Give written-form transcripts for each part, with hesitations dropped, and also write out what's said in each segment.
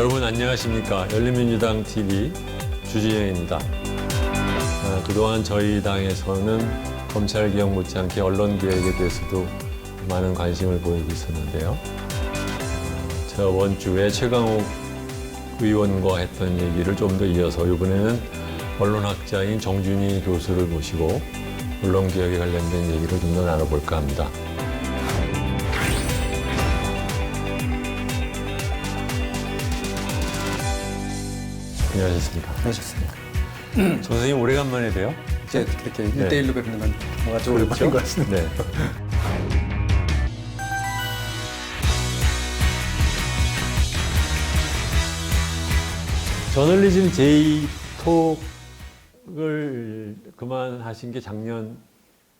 여러분 안녕하십니까. 열린민주당 TV 주진영입니다. 그동안 저희 당에서는 검찰개혁 못지않게 언론개혁에 대해서도 많은 관심을 보이고 있었는데요. 저번 주에 최강욱 의원과 했던 얘기를 좀 더 이어서 이번에는 언론학자인 정준희 교수를 모시고 언론개혁에 관련된 얘기를 좀 더 나눠볼까 합니다. 안녕하셨습니까? 하셨습니까? 정 선생님 오래간만에 봬요? 이제 그렇게 1대1로 뵙는 건 뭔가 좀 오랜만인 것 같습니다. 네. 저널리즘 J톡을 그만하신 게 작년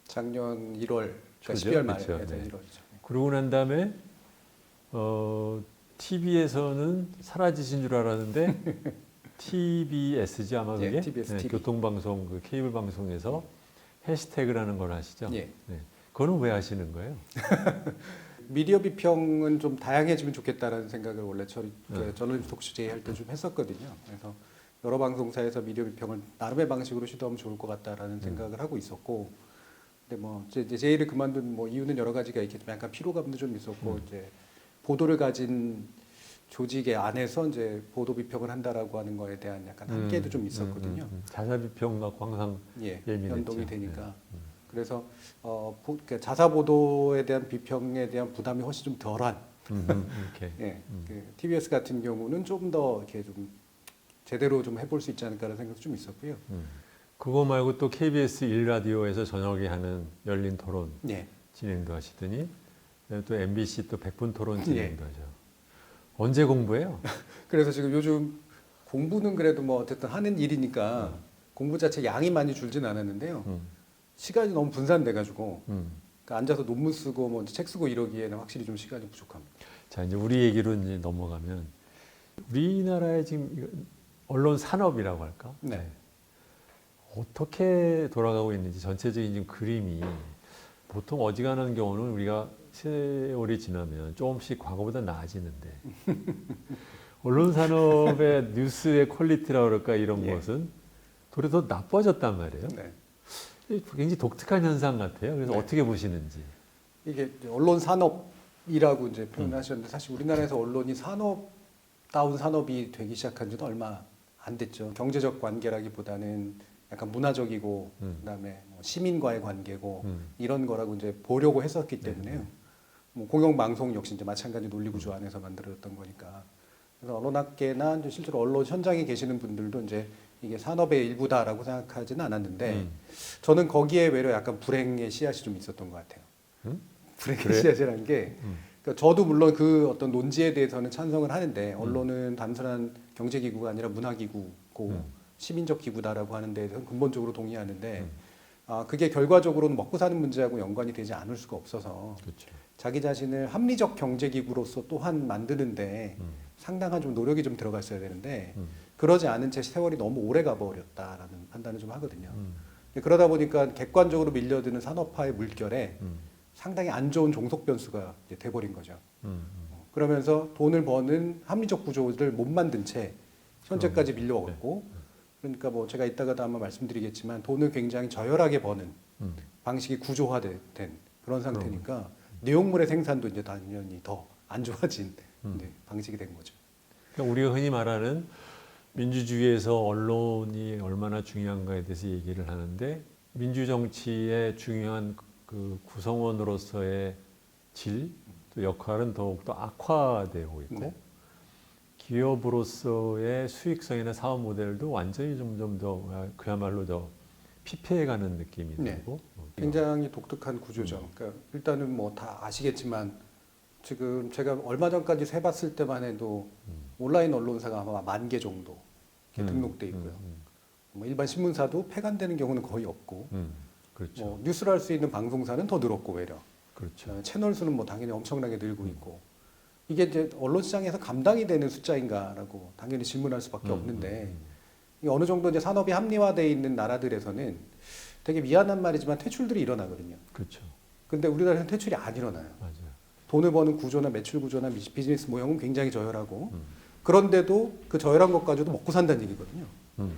1월, 그러니까 그죠? 12월 말에 그렇죠. 해서 네. 1월이죠. 그러고 난 다음에 TV에서는 사라지신 줄 알았는데 TBS지 아마 그게? 예, TBS, TV. 교통방송, 그 케이블 방송에서 해시태그라는 걸 하시죠? 예. 네. 그거는 왜 하시는 거예요? 미디어 비평은 좀 다양해지면 좋겠다라는 생각을 원래 저널리즘 독주제의 할 때 좀 했었거든요. 그래서 여러 방송사에서 미디어 비평을 나름의 방식으로 시도하면 좋을 것 같다라는 생각을 하고 있었고, 근데 뭐 이제 제의를 그만둔 뭐 이유는 여러 가지가 있겠지만 약간 피로감도 좀 있었고 이제 보도를 가진 조직의 안에서 이제 보도 비평을 한다라고 하는 거에 대한 약간 한계도 좀 있었거든요. 자사 비평 갖고 항상 예, 예민했죠. 연동이 되니까. 네. 그래서 그러니까 자사 보도에 대한 비평에 대한 부담이 훨씬 좀 덜한. 이렇게. 예, 그 TBS 같은 경우는 좀 더 이렇게 좀 제대로 좀 해볼 수 있지 않을까라는 생각도 좀 있었고요. 그거 말고 또 KBS 1라디오에서 저녁에 하는 열린 토론 예. 진행도 하시더니 또 MBC 또 100분 토론 진행도 예. 하죠. 언제 공부해요? 그래서 지금 요즘 공부는 그래도 뭐 어쨌든 하는 일이니까 공부 자체 양이 많이 줄진 않았는데요. 시간이 너무 분산돼가지고 그러니까 앉아서 논문 쓰고 뭐 책 쓰고 이러기에는 확실히 좀 시간이 부족합니다. 자, 이제 우리 얘기로 이제 넘어가면 우리나라의 지금 언론 산업이라고 할까? 네. 어떻게 돌아가고 있는지 전체적인 지금 그림이 보통 어지간한 경우는 우리가 세월이 지나면 조금씩 과거보다 나아지는데 언론 산업의 뉴스의 퀄리티라고 그럴까 이런 예. 것은 도리어 더 나빠졌단 말이에요. 네. 굉장히 독특한 현상 같아요. 그래서 네. 어떻게 보시는지. 이게 이제 언론 산업이라고 이제 표현하셨는데 사실 우리나라에서 언론이 산업다운 산업이 되기 시작한 지는 얼마 안 됐죠. 경제적 관계라기보다는 약간 문화적이고 그다음에 뭐 시민과의 관계고 이런 거라고 이제 보려고 했었기 때문에요. 뭐 공영방송 역시 이제 마찬가지 논리 구조 안에서 만들어졌던 거니까. 그래서 언론학계나 이제 실제로 언론 현장에 계시는 분들도 이제 이게 산업의 일부다라고 생각하지는 않았는데 저는 거기에 외려 약간 불행의 씨앗이 좀 있었던 것 같아요. 불행의 그래? 씨앗이라는 게 그러니까 저도 물론 그 어떤 논지에 대해서는 찬성을 하는데 언론은 단순한 경제기구가 아니라 문화기구고 시민적 기구다라고 하는 데에 대해서는 근본적으로 동의하는데 그게 결과적으로는 먹고 사는 문제하고 연관이 되지 않을 수가 없어서 그렇죠. 자기 자신을 합리적 경제기구로서 또한 만드는데 상당한 좀 노력이 좀 들어갔어야 되는데 그러지 않은 채 세월이 너무 오래 가버렸다라는 판단을 좀 하거든요. 그러다 보니까 객관적으로 밀려드는 산업화의 물결에 상당히 안 좋은 종속 변수가 이제 돼버린 거죠. 그러면서 돈을 버는 합리적 구조를 못 만든 채 현재까지 밀려왔고 그러니까 뭐 제가 이따가도 아마 말씀드리겠지만 돈을 굉장히 저열하게 버는 방식이 구조화된 그런 상태니까 내용물의 생산도 이제 당연히 더 안 좋아진 방식이 된 거죠. 그러니까 우리가 흔히 말하는 민주주의에서 언론이 얼마나 중요한가에 대해서 얘기를 하는데 민주정치의 중요한 그 구성원으로서의 질, 또 역할은 더욱더 악화되고 있고 네. 기업으로서의 수익성이나 사업 모델도 완전히 점점 더 그야말로 더 피폐해가는 느낌이 네. 들고 굉장히 독특한 구조죠. 그러니까 일단은 뭐 다 아시겠지만 지금 제가 얼마 전까지 세봤을 때만 해도 온라인 언론사가 아마 10,000개 정도 이렇게 등록돼 있고요. 뭐 일반 신문사도 폐간되는 경우는 거의 없고, 그렇죠. 뭐 뉴스를 할 수 있는 방송사는 더 늘었고 외려. 그렇죠. 채널 수는 뭐 당연히 엄청나게 늘고 있고, 이게 이제 언론 시장에서 감당이 되는 숫자인가라고 당연히 질문할 수밖에 없는데, 이게 어느 정도 이제 산업이 합리화되어 있는 나라들에서는 되게 미안한 말이지만 퇴출들이 일어나거든요. 그렇죠. 근데 우리나라에서는 퇴출이 안 일어나요. 맞아요. 돈을 버는 구조나 매출 구조나 비즈니스 모형은 굉장히 저열하고 그런데도 그 저열한 것 가지고도 먹고 산다는 얘기거든요. 음.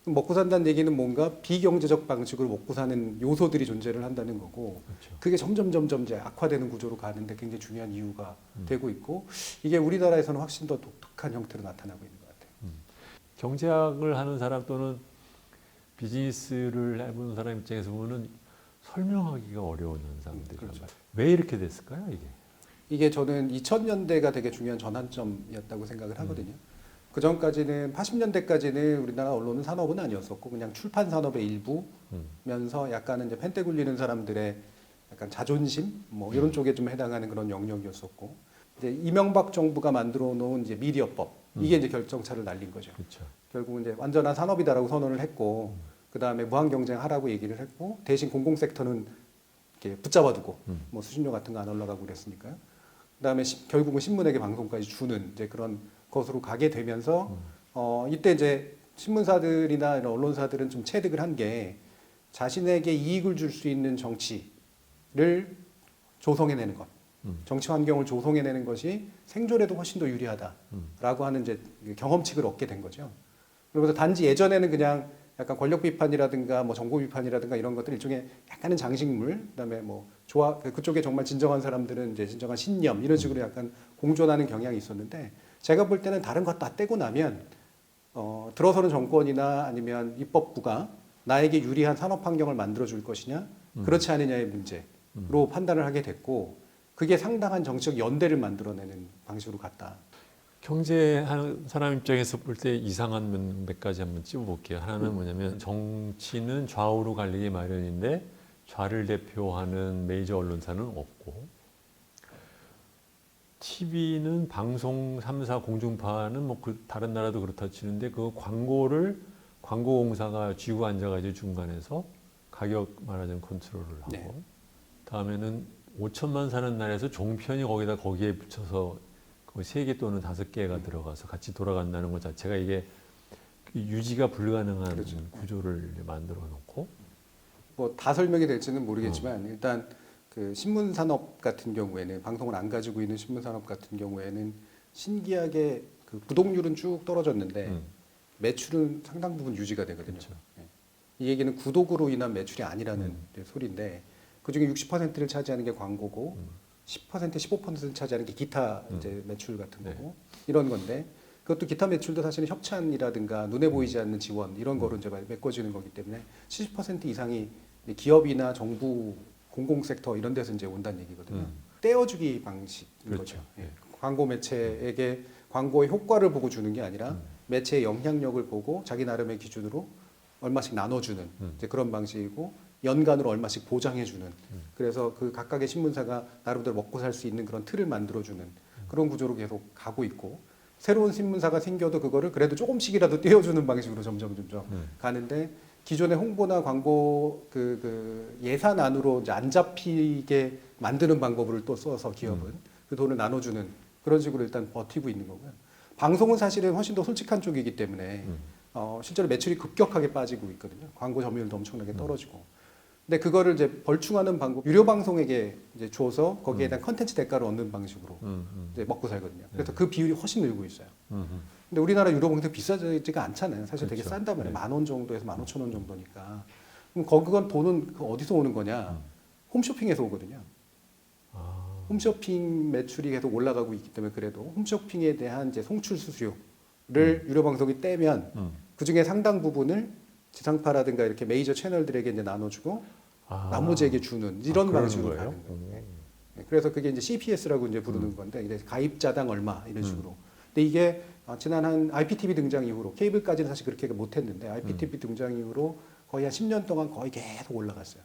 먹고 산다는 얘기는 뭔가 비경제적 방식으로 먹고 사는 요소들이 존재를 한다는 거고, 그렇죠. 그게 점점 이제 악화되는 구조로 가는데 굉장히 중요한 이유가 되고 있고, 이게 우리나라에서는 훨씬 더 독특한 형태로 나타나고 있는 것 같아요. 경제학을 하는 사람 또는 비즈니스를 해보는 사람 입장에서 보면 설명하기가 어려운 현상들이 그렇죠. 왜 이렇게 됐을까요, 이게? 이게 저는 2000년대가 되게 중요한 전환점이었다고 생각을 하거든요. 그 전까지는 80년대까지는 우리나라 언론은 산업은 아니었었고 그냥 출판 산업의 일부면서 약간은 이제 펜대 굴리는 사람들의 약간 자존심 뭐 이런 쪽에 좀 해당하는 그런 영역이었었고, 이제 이명박 정부가 만들어 놓은 이제 미디어법 이게 이제 결정차를 날린 거죠. 그렇죠. 결국은 이제 완전한 산업이다라고 선언을 했고, 그 다음에 무한 경쟁하라고 얘기를 했고, 대신 공공 섹터는 이렇게 붙잡아두고 뭐 수신료 같은 거 안 올라가고 그랬으니까요. 그 다음에 결국은 신문에게 방송까지 주는 이제 그런 것으로 가게 되면서 이때 이제 신문사들이나 이런 언론사들은 좀 체득을 한 게 자신에게 이익을 줄 수 있는 정치를 조성해내는 것, 정치 환경을 조성해내는 것이 생존에도 훨씬 더 유리하다라고 하는 이제 경험칙을 얻게 된 거죠. 그러면서 단지 예전에는 그냥 약간 권력 비판이라든가 뭐 정보 비판이라든가 이런 것들 일종의 약간은 장식물, 그다음에 뭐 그쪽에 정말 진정한 사람들은 이제 진정한 신념 이런 식으로 약간 공존하는 경향이 있었는데, 제가 볼 때는 다른 것 다 떼고 나면 들어서는 정권이나 아니면 입법부가 나에게 유리한 산업 환경을 만들어 줄 것이냐 그렇지 않느냐의 문제로 판단을 하게 됐고, 그게 상당한 정치적 연대를 만들어내는 방식으로 갔다. 경제하는 사람 입장에서 볼 때 이상한 몇 가지 한번 찝어볼게요. 하나는 뭐냐면 정치는 좌우로 갈리기 마련인데 좌를 대표하는 메이저 언론사는 없고, TV는 방송 3사 공중파는 뭐 다른 나라도 그렇다 치는데 그 광고공사가 쥐고 앉아가지고 중간에서 가격 말하자면 컨트롤을 하고, 네. 다음에는 5천만 사는 나라에서 종편이 거기에 붙여서 3개 또는 5개가 들어가서 같이 돌아간다는 것 자체가 이게 유지가 불가능한 그렇죠. 구조를 만들어 놓고, 뭐 다 설명이 될지는 모르겠지만 일단 그 신문 산업 같은 경우에는, 방송을 안 가지고 있는 신문 산업 같은 경우에는 신기하게 그 구독률은 쭉 떨어졌는데 매출은 상당 부분 유지가 되거든요. 그렇죠. 예. 이 얘기는 구독으로 인한 매출이 아니라는 이제 소리인데, 그중에 60%를 차지하는 게 광고고 10% 15%를 차지하는 게 기타 이제 매출 같은 거고 이런 건데, 그것도 기타 매출도 사실은 협찬이라든가 눈에 보이지 않는 지원 이런 거로 이제 메꿔지는 거기 때문에 70% 이상이 기업이나 정부, 공공섹터 이런 데서 이제 온다는 얘기거든요. 떼어주기 방식인 그렇죠. 거죠. 예. 광고 매체에게 광고의 효과를 보고 주는 게 아니라 매체의 영향력을 보고 자기 나름의 기준으로 얼마씩 나눠주는 이제 그런 방식이고, 연간으로 얼마씩 보장해주는, 그래서 그 각각의 신문사가 나름대로 먹고 살 수 있는 그런 틀을 만들어주는 그런 구조로 계속 가고 있고, 새로운 신문사가 생겨도 그거를 그래도 조금씩이라도 떼어주는 방식으로 점점 가는데, 기존의 홍보나 광고 그 예산 안으로 이제 안 잡히게 만드는 방법을 또 써서 기업은 그 돈을 나눠주는 그런 식으로 일단 버티고 있는 거고요. 방송은 사실은 훨씬 더 솔직한 쪽이기 때문에 실제로 매출이 급격하게 빠지고 있거든요. 광고 점유율도 엄청나게 떨어지고. 근데 그거를 이제 벌충하는 방법, 유료 방송에게 이제 줘서 거기에 대한 컨텐츠 대가를 얻는 방식으로 이제 먹고 살거든요. 그래서 그 비율이 훨씬 늘고 있어요. 근데 우리나라 유료 방송 비싸지가 않잖아요. 사실 되게 그렇죠. 싼단 말이에요. 네. 10,000원 정도에서 15,000원 정도니까. 그럼 그건 돈은 어디서 오는 거냐? 홈쇼핑에서 오거든요. 홈쇼핑 매출이 계속 올라가고 있기 때문에, 그래도 홈쇼핑에 대한 이제 송출 수수료를 유료 방송이 떼면 그 중에 상당 부분을 지상파라든가 이렇게 메이저 채널들에게 이제 나눠주고 나머지에게 주는 이런 그러는 방식으로 거예요? 가는 거예요. 네. 그래서 그게 이제 CPS라고 이제 부르는 건데, 이제 가입자당 얼마 이런 식으로. 근데 이게 지난 한 IPTV 등장 이후로, 케이블까지는 사실 그렇게 못했는데 IPTV 등장 이후로 거의 한 10년 동안 거의 계속 올라갔어요.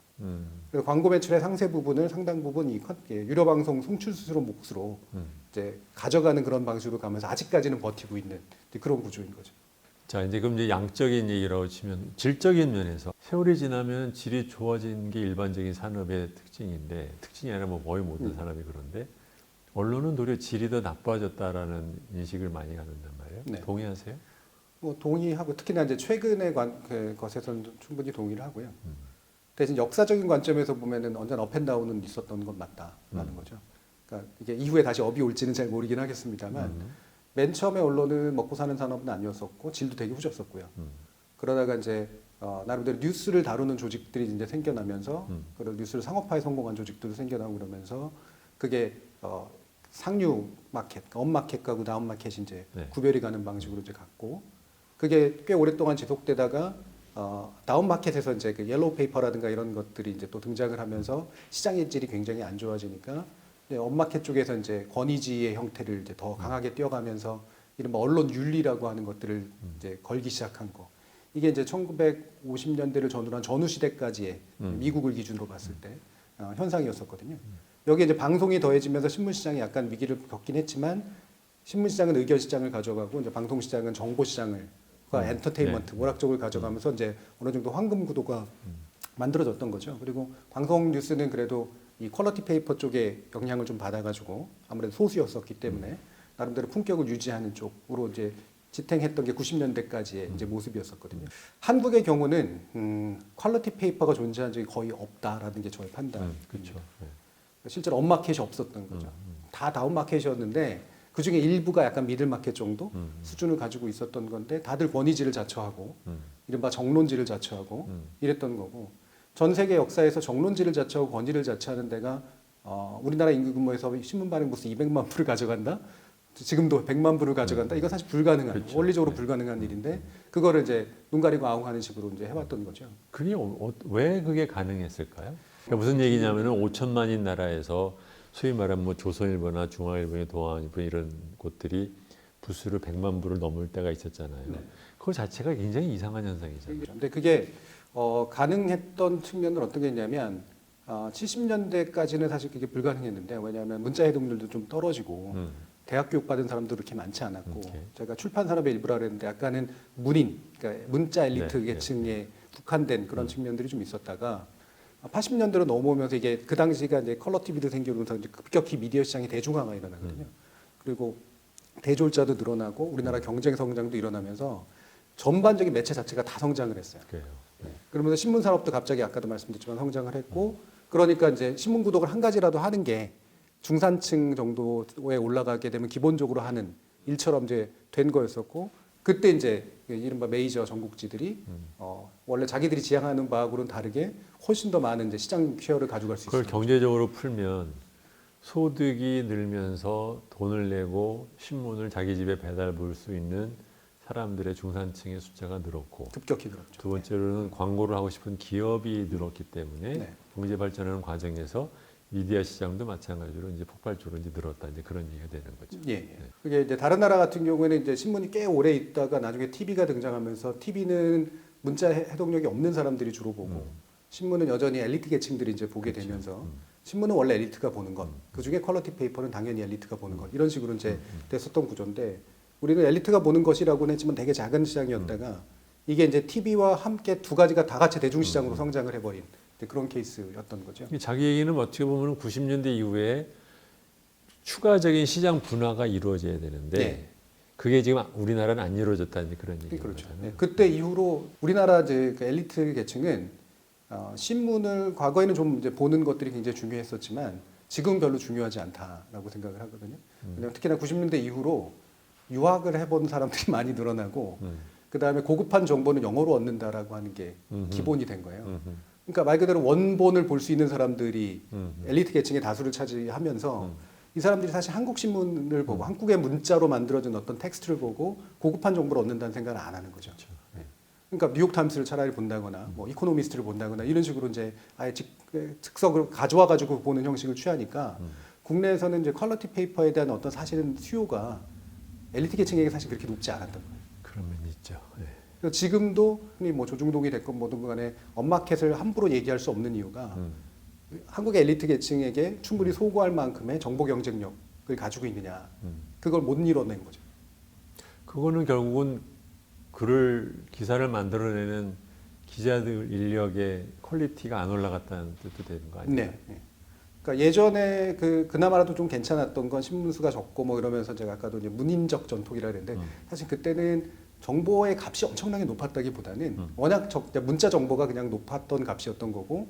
그래서 광고 매출의 상세 부분을 상당 부분 이 유료 방송 송출 수수료 몫으로 이제 가져가는 그런 방식으로 가면서 아직까지는 버티고 있는 그런 구조인 거죠. 자, 이제 그럼 이제 양적인 얘기라고 치면 질적인 면에서 세월이 지나면 질이 좋아진 게 일반적인 산업의 특징인데, 특징이 아니라 뭐 거의 모든 산업이 그런데, 언론은 도리어 질이 더 나빠졌다라는 인식을 많이 갖는단 말이에요. 네. 동의하세요? 뭐 동의하고, 특히나 이제 최근의 것에서는 충분히 동의를 하고요. 대신 역사적인 관점에서 보면은 언제나 업앤다운은 있었던 건 맞다라는 거죠. 그러니까 이게 이후에 다시 업이 올지는 잘 모르긴 하겠습니다만, 맨 처음에 언론은 먹고 사는 산업은 아니었었고 질도 되게 후졌었고요. 그러다가 이제 나름대로 뉴스를 다루는 조직들이 이제 생겨나면서 그런 뉴스를 상업화에 성공한 조직들도 생겨나고 그러면서 그게 상류 마켓, 업마켓하고 다운마켓이 이제 네. 구별이 가는 방식으로 이제 갔고 그게 꽤 오랫동안 지속되다가 다운마켓에서 이제 그 옐로우 페이퍼라든가 이런 것들이 이제 또 등장을 하면서 시장의 질이 굉장히 안 좋아지니까 이제 업마켓 쪽에서 이제 권위지의 형태를 이제 더 강하게 띄어가면서 이른바 언론 윤리라고 하는 것들을 이제 걸기 시작한 거. 이게 이제 1950년대를 전후로 한 전후 시대까지의 미국을 기준으로 봤을 때 현상이었었거든요. 여기 이제 방송이 더해지면서 신문 시장이 약간 위기를 겪긴 했지만 신문 시장은 의견 시장을 가져가고 이제 방송 시장은 정보 시장을 엔터테인먼트, 네. 오락 쪽을 가져가면서 이제 어느 정도 황금 구도가 만들어졌던 거죠. 그리고 방송 뉴스는 그래도 이 퀄리티 페이퍼 쪽에 영향을 좀 받아가지고 아무래도 소수였었기 때문에 나름대로 품격을 유지하는 쪽으로 이제 지탱했던 게 90년대까지의 이제 모습이었었거든요. 한국의 경우는 퀄리티 페이퍼가 존재한 적이 거의 없다라는 게 저의 판단. 그렇죠. 네. 실제로 업마켓이 없었던 거죠. 다 다운마켓이었는데 그 중에 일부가 약간 미들마켓 정도 수준을 가지고 있었던 건데 다들 권위지를 자처하고 이른바 정론지를 자처하고 이랬던 거고 전 세계 역사에서 정론지를 자처하고 권위를 자처하는 데가 우리나라 인구 규모에서 신문 발행 부수 200만 부를 가져간다. 지금도 100만 부를 가져간다. 이건 사실 불가능한 그렇죠. 원리적으로 네. 불가능한 일인데 그거를 이제 눈 가리고 아웅하는 식으로 이제 해왔던 거죠. 그게 왜 그게 가능했을까요? 그러니까 무슨 얘기냐면은 5천만인 나라에서 소위 말하면 뭐 조선일보나 중앙일보나 동아일보 이런 곳들이 부수를 100만 부를 넘을 때가 있었잖아요. 네. 그거 자체가 굉장히 이상한 현상이잖아요. 근데 그게 가능했던 측면은 어떤 게 있냐면 70년대까지는 사실 그게 불가능했는데 왜냐하면 문자 해독률도 좀 떨어지고 대학 교육 받은 사람도 그렇게 많지 않았고 오케이. 제가 출판 산업의 일부라 그랬는데 약간은 문인, 그러니까 문자 엘리트 네, 계층에 국한된 그런 측면들이 좀 있었다가 80년대로 넘어오면서 이게 그 당시가 이제 컬러 TV도 생기면서 이제 급격히 미디어 시장의 대중화가 일어나거든요. 그리고 대졸자도 늘어나고 우리나라 경쟁 성장도 일어나면서 전반적인 매체 자체가 다 성장을 했어요. 그래요. 네. 그러면서 신문 산업도 갑자기 아까도 말씀드렸지만 성장을 했고 그러니까 이제 신문 구독을 한 가지라도 하는 게 중산층 정도에 올라가게 되면 기본적으로 하는 일처럼 이제 된 거였었고 그때 이제 이른바 메이저 전국지들이 원래 자기들이 지향하는 바하고는 다르게 훨씬 더 많은 이제 시장 쉐어를 가져갈 수 그걸 있어요. 경제적으로 풀면 소득이 늘면서 돈을 내고 신문을 자기 집에 배달 부을 수 있는 사람들의 중산층의 숫자가 늘었고 급격히 늘었죠. 두 번째로는 광고를 하고 싶은 기업이 늘었기 때문에 네. 경제 발전하는 과정에서 미디어 시장도 마찬가지로 이제 폭발적으로 이제 늘었다 이제 그런 얘기가 되는 거죠. 예, 예. 그게 이제 다른 나라 같은 경우에는 이제 신문이 꽤 오래 있다가 나중에 TV가 등장하면서 TV는 문자 해독력이 없는 사람들이 주로 보고 신문은 여전히 엘리트 계층들이 이제 보게 되면서 신문은 원래 엘리트가 보는 것, 그 중에 퀄리티 페이퍼는 당연히 엘리트가 보는 것 이런 식으로 이제 됐었던 구조인데 우리는 엘리트가 보는 것이라고는 했지만 되게 작은 시장이었다가 이게 이제 TV와 함께 두 가지가 다 같이 대중시장으로 성장을 해버린 그런 케이스였던 거죠. 자기 얘기는 어떻게 보면 90년대 이후에 추가적인 시장 분화가 이루어져야 되는데 네. 그게 지금 우리나라는 안 이루어졌다는 그런 얘기죠. 그렇죠. 네. 그때 이후로 우리나라 이제 그 엘리트 계층은 신문을 과거에는 좀 이제 보는 것들이 굉장히 중요했었지만 지금은 별로 중요하지 않다라고 생각을 하거든요. 왜냐하면 특히나 90년대 이후로 유학을 해본 사람들이 많이 늘어나고 그 다음에 고급한 정보는 영어로 얻는다라고 하는 게 기본이 된 거예요. 그러니까 말 그대로 원본을 볼 수 있는 사람들이 엘리트 계층의 다수를 차지하면서 이 사람들이 사실 한국 신문을 보고 한국의 문자로 만들어진 어떤 텍스트를 보고 고급한 정보를 얻는다는 생각을 안 하는 거죠. 그렇죠. 네. 그러니까 뉴욕 타임스를 차라리 본다거나 뭐 이코노미스트를 본다거나 이런 식으로 이제 아예 즉석을 가져와 가지고 보는 형식을 취하니까 국내에서는 이제 퀄리티 페이퍼에 대한 어떤 사실은 수요가 엘리트 계층에게 사실 그렇게 높지 않았던 거예요. 그런 면이 있죠. 네. 그래서 지금도 흔히 뭐 조중동이 됐건 뭐든 간에 업마켓을 함부로 얘기할 수 없는 이유가 한국의 엘리트 계층에게 충분히 소구할 만큼의 정보 경쟁력을 가지고 있느냐 그걸 못 이뤄낸 거죠. 그거는 결국은 기사를 만들어내는 기자들 인력의 퀄리티가 안 올라갔다는 뜻도 되는 거 아니에요? 네. 네. 그러니까 예전에 그나마라도 좀 괜찮았던 건 신문수가 적고 뭐 이러면서 제가 아까도 이제 문인적 전통이라 그랬는데 사실 그때는 정보의 값이 엄청나게 높았다기보다는 워낙 문자 정보가 그냥 높았던 값이었던 거고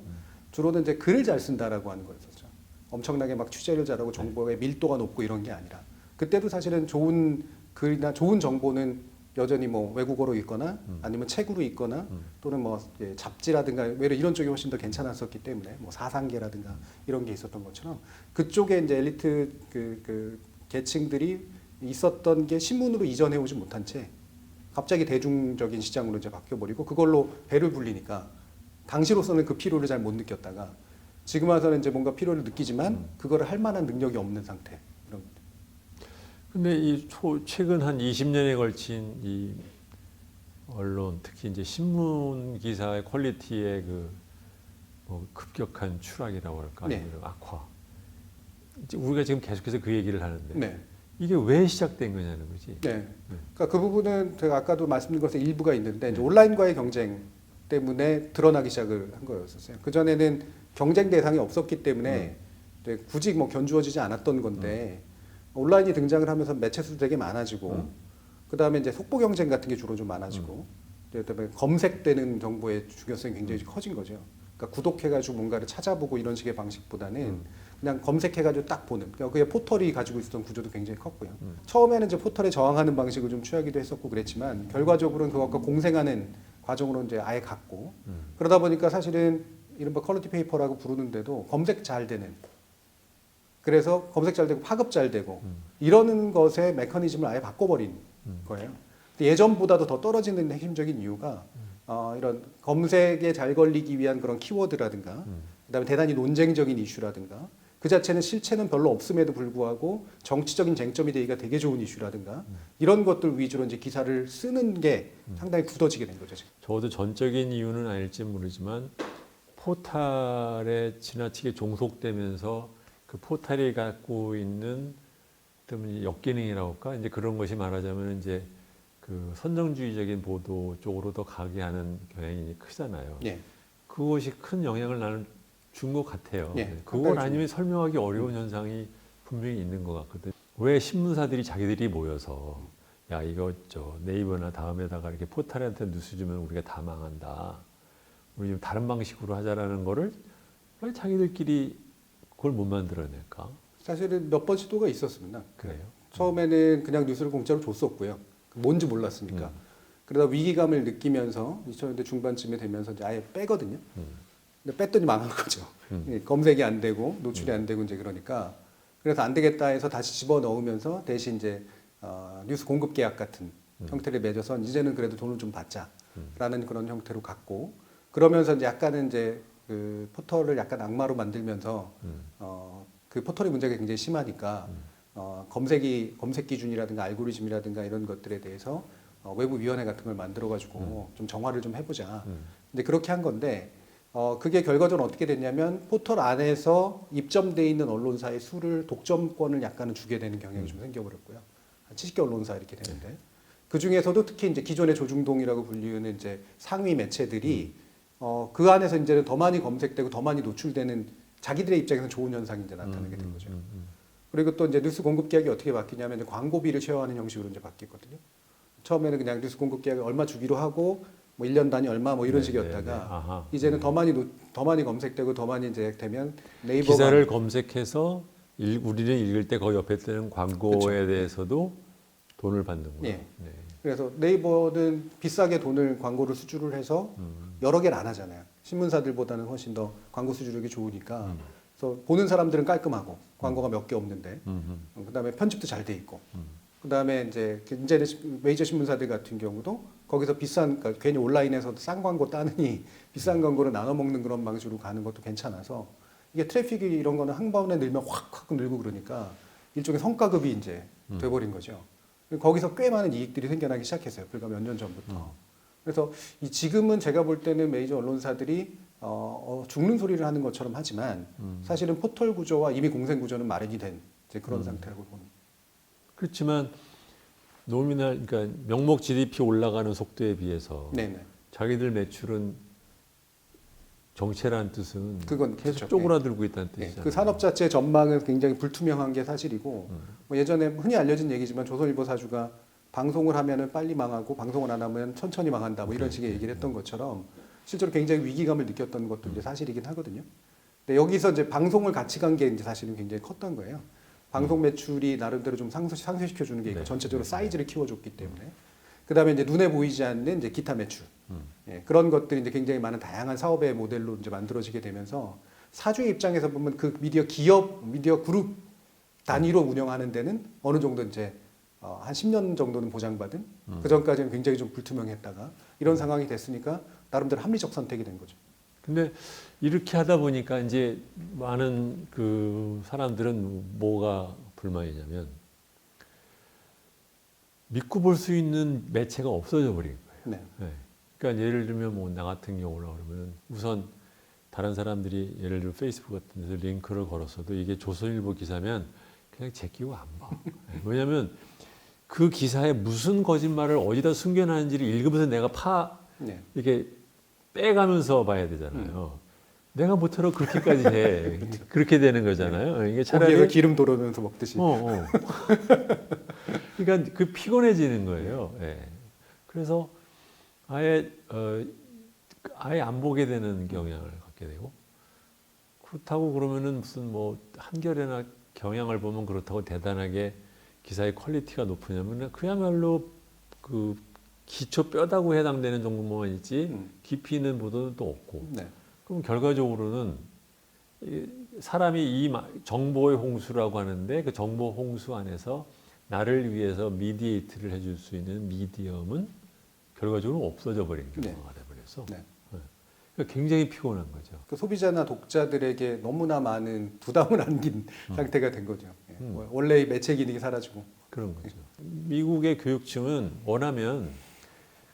주로는 이제 글을 잘 쓴다라고 하는 거였었죠. 엄청나게 막 취재를 잘하고 정보의 밀도가 높고 이런 게 아니라 그때도 사실은 좋은 글이나 좋은 정보는 여전히 뭐 외국어로 있거나 아니면 책으로 있거나 또는 뭐 잡지라든가 외려 이런 쪽이 훨씬 더 괜찮았었기 때문에 뭐 사상계라든가 이런 게 있었던 것처럼 그쪽에 이제 엘리트 그 계층들이 있었던 게 신문으로 이전해 오지 못한 채 갑자기 대중적인 시장으로 이제 바뀌어버리고 그걸로 배를 불리니까 당시로서는 그 필요를 잘 못 느꼈다가 지금 와서는 이제 뭔가 필요를 느끼지만 그거를 할 만한 능력이 없는 상태. 이런. 근데 최근 한 20년에 걸친 이 언론, 특히 이제 신문 기사의 퀄리티의 뭐 급격한 추락이라고 할까, 네. 아니면 악화. 이제 우리가 지금 계속해서 그 얘기를 하는데 네. 이게 왜 시작된 거냐는 거지. 네. 그러니까 그 부분은 제가 아까도 말씀드린 것에 일부가 있는데 이제 네. 온라인과의 경쟁 때문에 드러나기 시작을 한 거였었어요. 그 전에는 경쟁 대상이 없었기 때문에 이제 굳이 뭐 견주어지지 않았던 건데 온라인이 등장을 하면서 매체 수도 되게 많아지고 그 다음에 이제 속보 경쟁 같은 게 주로 좀 많아지고 그다음에 검색되는 정보의 중요성이 굉장히 커진 거죠. 그러니까 구독해가지고 뭔가를 찾아보고 이런 식의 방식보다는 그냥 검색해가지고 딱 보는. 그러니까 그게 포털이 가지고 있었던 구조도 굉장히 컸고요. 처음에는 이제 포털에 저항하는 방식을 좀 취하기도 했었고 그랬지만 결과적으로는 그것과 공생하는 과정으로 이제 아예 갔고 그러다 보니까 사실은 이른바 퀄리티 페이퍼라고 부르는데도 검색 잘 되는. 그래서 검색 잘 되고 파급 잘 되고 이러는 것의 메커니즘을 아예 바꿔버린 거예요. 근데 예전보다도 더 떨어지는 핵심적인 이유가 이런 검색에 잘 걸리기 위한 그런 키워드라든가 그다음에 대단히 논쟁적인 이슈라든가 그 자체는 실체는 별로 없음에도 불구하고 정치적인 쟁점이 되기가 되게 좋은 이슈라든가 이런 것들 위주로 이제 기사를 쓰는 게 상당히 굳어지게 된 거죠. 지금. 적어도 전적인 이유는 아닐지 모르지만 포탈에 지나치게 종속되면서 그 포탈이 갖고 있는 때문에 역기능이라고 할까 이제 그런 것이 말하자면 이제 그 선정주의적인 보도 쪽으로 더 가게 하는 경향이 크잖아요. 예. 그것이 큰 영향을 나는 준 것 같아요. 예, 그걸 아니면 설명하기 어려운 현상이 분명히 있는 것 같거든. 왜 신문사들이 자기들이 모여서 야 이거 네이버나 다음에다가 이렇게 포탈한테 뉴스 주면 우리가 다 망한다. 우리 좀 다른 방식으로 하자라는 거를 왜 자기들끼리 그걸 못 만들어낼까? 사실은 몇 번 시도가 있었습니다. 그래요? 처음에는 그냥 뉴스를 공짜로 줬었고요. 뭔지 몰랐으니까. 그러다 위기감을 느끼면서 2000년대 중반쯤에 되면서 이제 아예 빼거든요. 근데 뺐더니 망한 거죠. 검색이 안 되고 노출이 안 되고 이제 그러니까 그래서 안 되겠다 해서 다시 집어 넣으면서 대신 이제 뉴스 공급 계약 같은 형태를 맺어서 이제는 그래도 돈을 좀 받자라는 그런 형태로 갔고 그러면서 이제 약간은 이제 그 포털을 약간 악마로 만들면서 그 포털의 문제가 굉장히 심하니까 검색 기준이라든가 알고리즘이라든가 이런 것들에 대해서 외부 위원회 같은 걸 만들어 가지고 좀 정화를 좀 해보자. 근데 그렇게 한 건데 그게 결과적으로 어떻게 됐냐면 포털 안에서 입점돼 있는 언론사의 수를 독점권을 약간은 주게 되는 경향이 좀 생겨버렸고요. 한 70개 언론사 이렇게 되는데 그 중에서도 특히 이제 기존의 조중동이라고 불리는 이제 상위 매체들이 그 안에서 이제는 더 많이 검색되고 더 많이 노출되는 자기들의 입장에서 좋은 현상이 이제 나타나게 된 거죠. 그리고 또 이제 뉴스 공급 계약이 어떻게 바뀌냐면 이제 광고비를 쉐어하는 형식으로 이제 바뀌었거든요. 처음에는 그냥 뉴스 공급 계약을 얼마 주기로 하고 뭐 1년 단위 얼마 뭐 이런 식이었다가 이제는 더 많이 검색되고 더 많이 이제 되면 네이버 기사를 검색해서 우리는 읽을 때 그 옆에 뜨는 광고에 그렇죠. 대해서도 돈을 받는구나. 예. 네. 그래서 네이버는 비싸게 돈을 광고를 수주를 해서 여러 개를 안 하잖아요. 신문사들보다는 훨씬 더 광고 수주력이 좋으니까. 그래서 보는 사람들은 깔끔하고 광고가 몇 개 없는데 그다음에 편집도 잘 돼 있고 그다음에 이제는 메이저 신문사들 같은 경우도 거기서 그러니까 괜히 온라인에서 싼 광고 따느니 비싼 광고를 나눠 먹는 그런 방식으로 가는 것도 괜찮아서 이게 트래픽이 이런 거는 한 번에 늘면 확 늘고 그러니까 일종의 성과급이 이제 돼버린 거죠. 거기서 꽤 많은 이익들이 생겨나기 시작했어요. 불과 몇 년 전부터. 그래서 지금은 제가 볼 때는 메이저 언론사들이 죽는 소리를 하는 것처럼 하지만 사실은 포털 구조와 이미 공생 구조는 마련이 된 이제 그런 상태라고 봅니다. 그렇지만 그러니까 명목 GDP 올라가는 속도에 비해서 네네. 자기들 매출은 정체라는 뜻은 그건 계속 그렇죠. 쪼그라들고 있다는 네. 뜻이잖아요. 그 산업 자체의 전망은 굉장히 불투명한 게 사실이고 뭐 예전에 흔히 알려진 얘기지만 조선일보 사주가 방송을 하면은 빨리 망하고 방송을 안 하면 천천히 망한다 뭐 이런 식의 얘기를 했던 것처럼 실제로 굉장히 위기감을 느꼈던 것도 이제 사실이긴 하거든요. 근데 여기서 이제 방송을 같이 간 게 이제 사실은 굉장히 컸던 거예요. 방송 매출이 나름대로 좀 상쇄시켜 주는 게 있고 네. 전체적으로 네. 사이즈를 키워줬기 때문에 그다음에 이제 눈에 보이지 않는 이제 기타 매출 음. 예, 그런 것들이 이제 굉장히 많은 다양한 사업의 모델로 이제 만들어지게 되면서 사주의 입장에서 보면 그 미디어 기업 미디어 그룹 단위로 운영하는 데는 어느 정도 이제 한 10년 정도는 보장받은 그 전까지는 굉장히 좀 불투명했다가 이런 상황이 됐으니까 나름대로 합리적 선택이 된 거죠. 근데 이렇게 하다 보니까 이제 많은 그 사람들은 뭐가 불만이냐면 믿고 볼 수 있는 매체가 없어져 버린 거예요. 네. 네. 그러니까 예를 들면 뭐 나 같은 경우라 그러면 우선 다른 사람들이 예를 들어 페이스북 같은 데서 링크를 걸었어도 이게 조선일보 기사면 그냥 제끼고 안 봐. 네. 왜냐하면 그 기사에 무슨 거짓말을 어디다 숨겨놨는지를 읽으면서 내가 네. 이렇게 빼가면서 봐야 되잖아요. 내가 못하러 그렇게까지 해. 그렇게 되는 거잖아요. 이게 고기에서 차라리 기름 도르면서 먹듯이. 그러니까 그 피곤해지는 거예요. 예. 그래서 아예 안 보게 되는 경향을 갖게 되고 그렇다고 그러면은 무슨 뭐 한겨레나 경향을 보면 그렇다고 대단하게 기사의 퀄리티가 높으냐면 그야말로 그 기초 뼈다구 해당되는 정도만 있지 깊이 있는 보도는 또 없고 네. 그럼 결과적으로는 사람이 이 정보의 홍수라고 하는데 그 정보 홍수 안에서 나를 위해서 미디에이트를 해줄 수 있는 미디엄은 결과적으로 없어져 버린 경우가 돼버려서 네. 그러니까 굉장히 피곤한 거죠. 그 소비자나 독자들에게 너무나 많은 부담을 안긴 상태가 된 거죠. 예. 원래의 매체 기능이 사라지고. 그런 거죠. 미국의 교육층은 원하면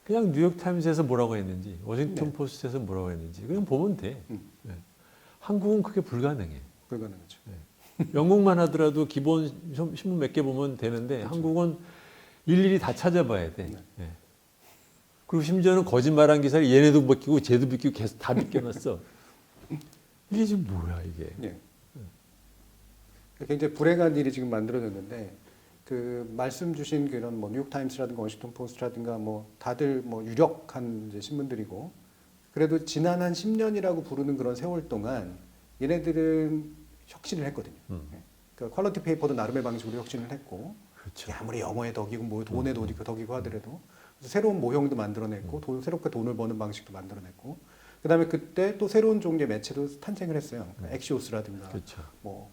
그냥 뉴욕타임스에서 뭐라고 했는지 워싱턴 포스트에서 뭐라고 했는지 그냥 보면 돼. 네. 한국은 그게 불가능해. 불가능하죠. 네. 영국만 하더라도 기본 신문 몇 개 보면 되는데 그렇죠. 한국은 일일이 다 찾아봐야 돼. 네. 네. 그리고 심지어는 거짓말한 기사를 얘네도 벗기고 쟤도 벗기고 계속 다 벗겨놨어. 이게 지금 뭐야 이게. 예. 굉장히 불행한 일이 지금 만들어졌는데 그 말씀 주신 그런 뭐 뉴욕타임스라든가 워싱턴 포스트라든가 뭐 다들 뭐 유력한 이제 신문들이고 그래도 지난 한 10년이라고 부르는 그런 세월 동안 얘네들은 혁신을 했거든요. 예. 그러니까 퀄리티 페이퍼도 나름의 방식으로 혁신을 했고 그렇죠. 아무리 영어의 덕이고 뭐 돈의 덕이고 하더라도 새로운 모형도 만들어냈고 새롭게 돈을 버는 방식도 만들어냈고 그다음에 그때 또 새로운 종류의 매체도 탄생을 했어요. 그러니까 엑시오스라든가 그렇죠. 뭐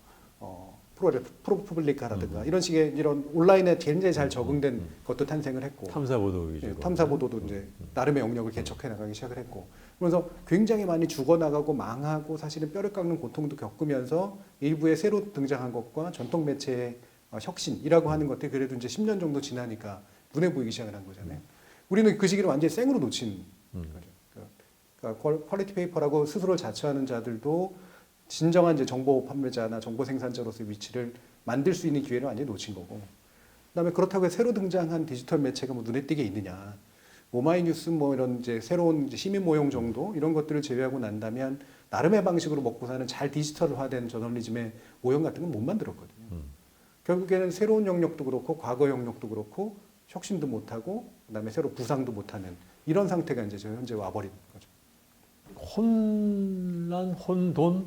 프로publi카라든가 이런 식의 이런 온라인에 굉장히 잘 적응된 것도 탄생을 했고 탐사보도 위주로. 예, 탐사보도도 이제 나름의 영역을 개척해 나가기 시작을 했고 그러면서 굉장히 많이 죽어나가고 망하고 사실은 뼈를 깎는 고통도 겪으면서 일부에 새로 등장한 것과 전통 매체의 혁신이라고 하는 것들이 그래도 이제 10년 정도 지나니까 눈에 보이기 시작을 한 거잖아요. 우리는 그 시기를 완전히 생으로 놓친 거죠. 그러니까 퀄리티 페이퍼라고 스스로 자처하는 자들도 진정한 이제 정보 판매자나 정보 생산자로서의 위치를 만들 수 있는 기회를 완전히 놓친 거고. 그다음에 그렇다고 해서 새로 등장한 디지털 매체가 뭐 눈에 띄게 있느냐. 오마이뉴스 뭐 이런 이제 새로운 이제 시민 모형 정도 이런 것들을 제외하고 난다면 나름의 방식으로 먹고 사는 잘 디지털화된 저널리즘의 모형 같은 건 못 만들었거든요. 결국에는 새로운 영역도 그렇고 과거 영역도 그렇고 혁신도 못하고 그다음에 새로 부상도 못하는 이런 상태가 이제 현재 와버린 거죠. 혼란, 혼돈의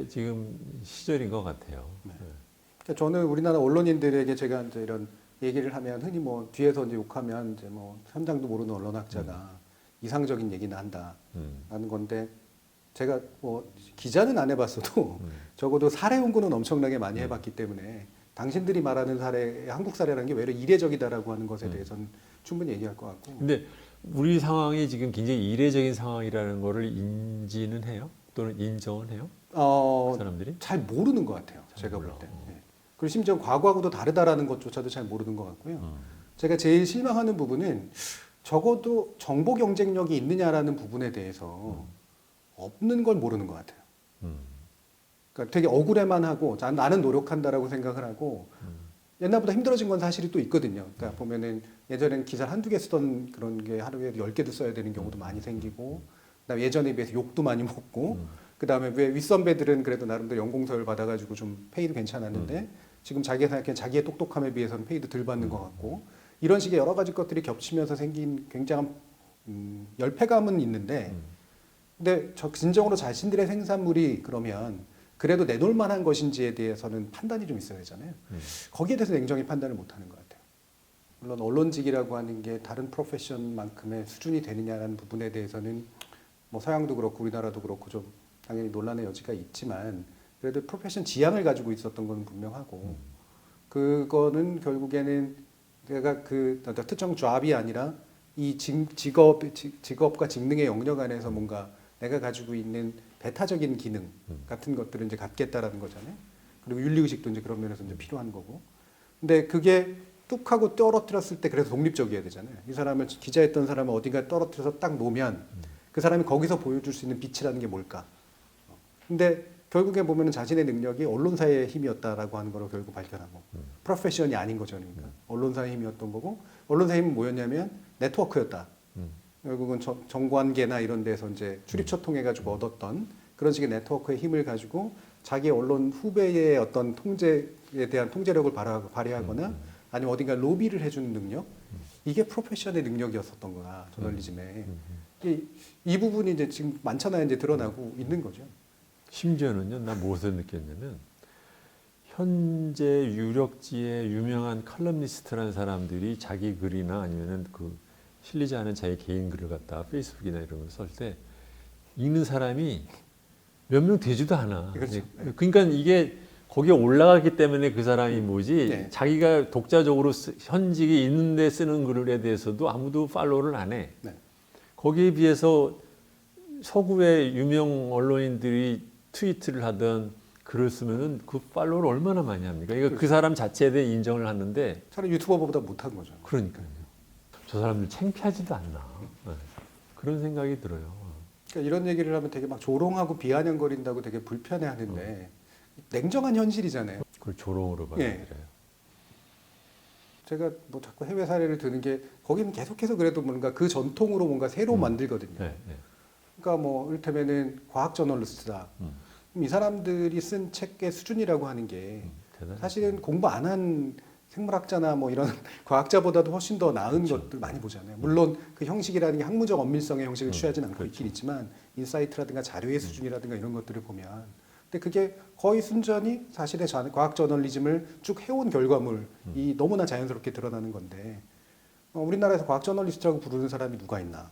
지금 시절인 것 같아요. 네. 그러니까 저는 우리나라 언론인들에게 제가 이제 이런 얘기를 하면 흔히 뭐 뒤에서 이제 욕하면 이제 뭐 현장도 모르는 언론학자가 이상적인 얘기는 한다라는 건데 제가 뭐 기자는 안 해봤어도 적어도 사례 연구는 엄청나게 많이 해봤기 때문에 당신들이 말하는 사례, 한국 사례라는 게 왜 이렇게 이례적이다라고 하는 것에 대해서는 충분히 얘기할 것 같고. 근데 우리 상황이 지금 굉장히 이례적인 상황이라는 거를 인지는 해요? 또는 인정은 해요? 사람들이? 잘 모르는 것 같아요. 제가 볼 때. 예. 그리고 심지어 과거하고도 다르다라는 것조차도 잘 모르는 것 같고요. 제가 제일 실망하는 부분은 적어도 정보 경쟁력이 있느냐라는 부분에 대해서 없는 걸 모르는 것 같아요. 그러니까 되게 억울해만 하고 나는 노력한다라고 생각을 하고 옛날보다 힘들어진 건 사실이 또 있거든요. 그러니까 보면은 예전엔 기사를 한두 개 쓰던 그런 게 하루에 10개도 써야 되는 경우도 많이 생기고 그다음에 예전에 비해서 욕도 많이 먹고 그다음에 왜 윗선배들은 그래도 나름대로 연공서열 받아가지고 좀 페이도 괜찮았는데 지금 자기가 생각하기엔 자기의 똑똑함에 비해서는 페이도 덜 받는 것 같고 이런 식의 여러 가지 것들이 겹치면서 생긴 굉장한 열패감은 있는데 근데 진정으로 자신들의 생산물이 그러면 그래도 내놓을 만한 것인지에 대해서는 판단이 좀 있어야 되잖아요. 거기에 대해서 냉정히 판단을 못하는 것 같아요. 물론 언론직이라고 하는 게 다른 프로페션만큼의 수준이 되느냐라는 부분에 대해서는 뭐 서양도 그렇고 우리나라도 그렇고 좀 당연히 논란의 여지가 있지만 그래도 프로페션 지향을 가지고 있었던 건 분명하고 그거는 결국에는 내가 그 특정 잡이 아니라 이 직업과 직능의 영역 안에서 뭔가 내가 가지고 있는 배타적인 기능 같은 것들을 이제 갖겠다라는 거잖아요. 그리고 윤리의식도 이제 그런 면에서 이제 필요한 거고. 근데 그게 뚝 하고 떨어뜨렸을 때 그래서 독립적이어야 되잖아요. 이 사람을 기자했던 사람을 어딘가에 떨어뜨려서 딱 놓으면 그 사람이 거기서 보여줄 수 있는 빛이라는 게 뭘까? 근데 결국에 보면은 자신의 능력이 언론사의 힘이었다라고 하는 걸 결국 발견하고 프로페셔널이 아닌 거죠. 그러니까 언론사의 힘이었던 거고 언론사의 힘은 뭐였냐면 네트워크였다. 결국은 정관계나 이런 데서 이제 출입처 통해 가지고 얻었던 그런 식의 네트워크의 힘을 가지고 자기 언론 후배의 어떤 통제에 대한 통제력을 발휘하거나 아니면 어딘가 로비를 해주는 능력 이게 프로페셔널의 능력이었었던 거야 저널리즘에 이 부분이 이제 지금 많잖아요. 이제 드러나고 있는 거죠. 심지어는요, 나 무엇을 느꼈냐면 현재 유력지의 유명한 칼럼니스트라는 사람들이 자기 글이나 아니면은 그 실리지 않은 자기 개인 글을 갖다가 페이스북이나 이런 걸 쓸 때 읽는 사람이 몇 명 되지도 않아. 그렇죠. 그러니까 이게 거기에 올라가기 때문에 그 사람이 뭐지 네. 자기가 독자적으로 현직이 있는데 쓰는 글에 대해서도 아무도 팔로우를 안 해. 네. 거기에 비해서 서구의 유명 언론인들이 트위트를 하던 글을 쓰면은 그 팔로우를 얼마나 많이 합니까? 이거 그 사람 자체에 대해 인정을 하는데 차라리 유튜버보다 못한 거죠. 그러니까요. 저 사람들 창피하지도 않나. 네. 그런 생각이 들어요. 그러니까 이런 얘기를 하면 되게 막 조롱하고 비아냥거린다고 되게 불편해하는데 냉정한 현실이잖아요. 그걸 조롱으로 받아들여요. 제가 뭐 자꾸 해외 사례를 드는 게 거기는 계속해서 그래도 뭔가 그 전통으로 뭔가 새로 만들거든요. 네, 네. 그러니까 뭐 이를테면은 과학 저널리스트다. 그럼 이 사람들이 쓴 책의 수준이라고 하는 게 대단하죠. 사실은 공부 안 한 생물학자나 뭐 이런 과학자보다도 훨씬 더 나은 그렇죠. 것들 많이 보잖아요. 물론 그 형식이라는 게 학문적 엄밀성의 형식을 취하진 않고 그렇죠. 있긴 있지만 인사이트라든가 자료의 수준이라든가 이런 것들을 보면 근데 그게 거의 순전히 사실의 과학 저널리즘을 쭉 해온 결과물이 너무나 자연스럽게 드러나는 건데 우리나라에서 과학 저널리스트라고 부르는 사람이 누가 있나?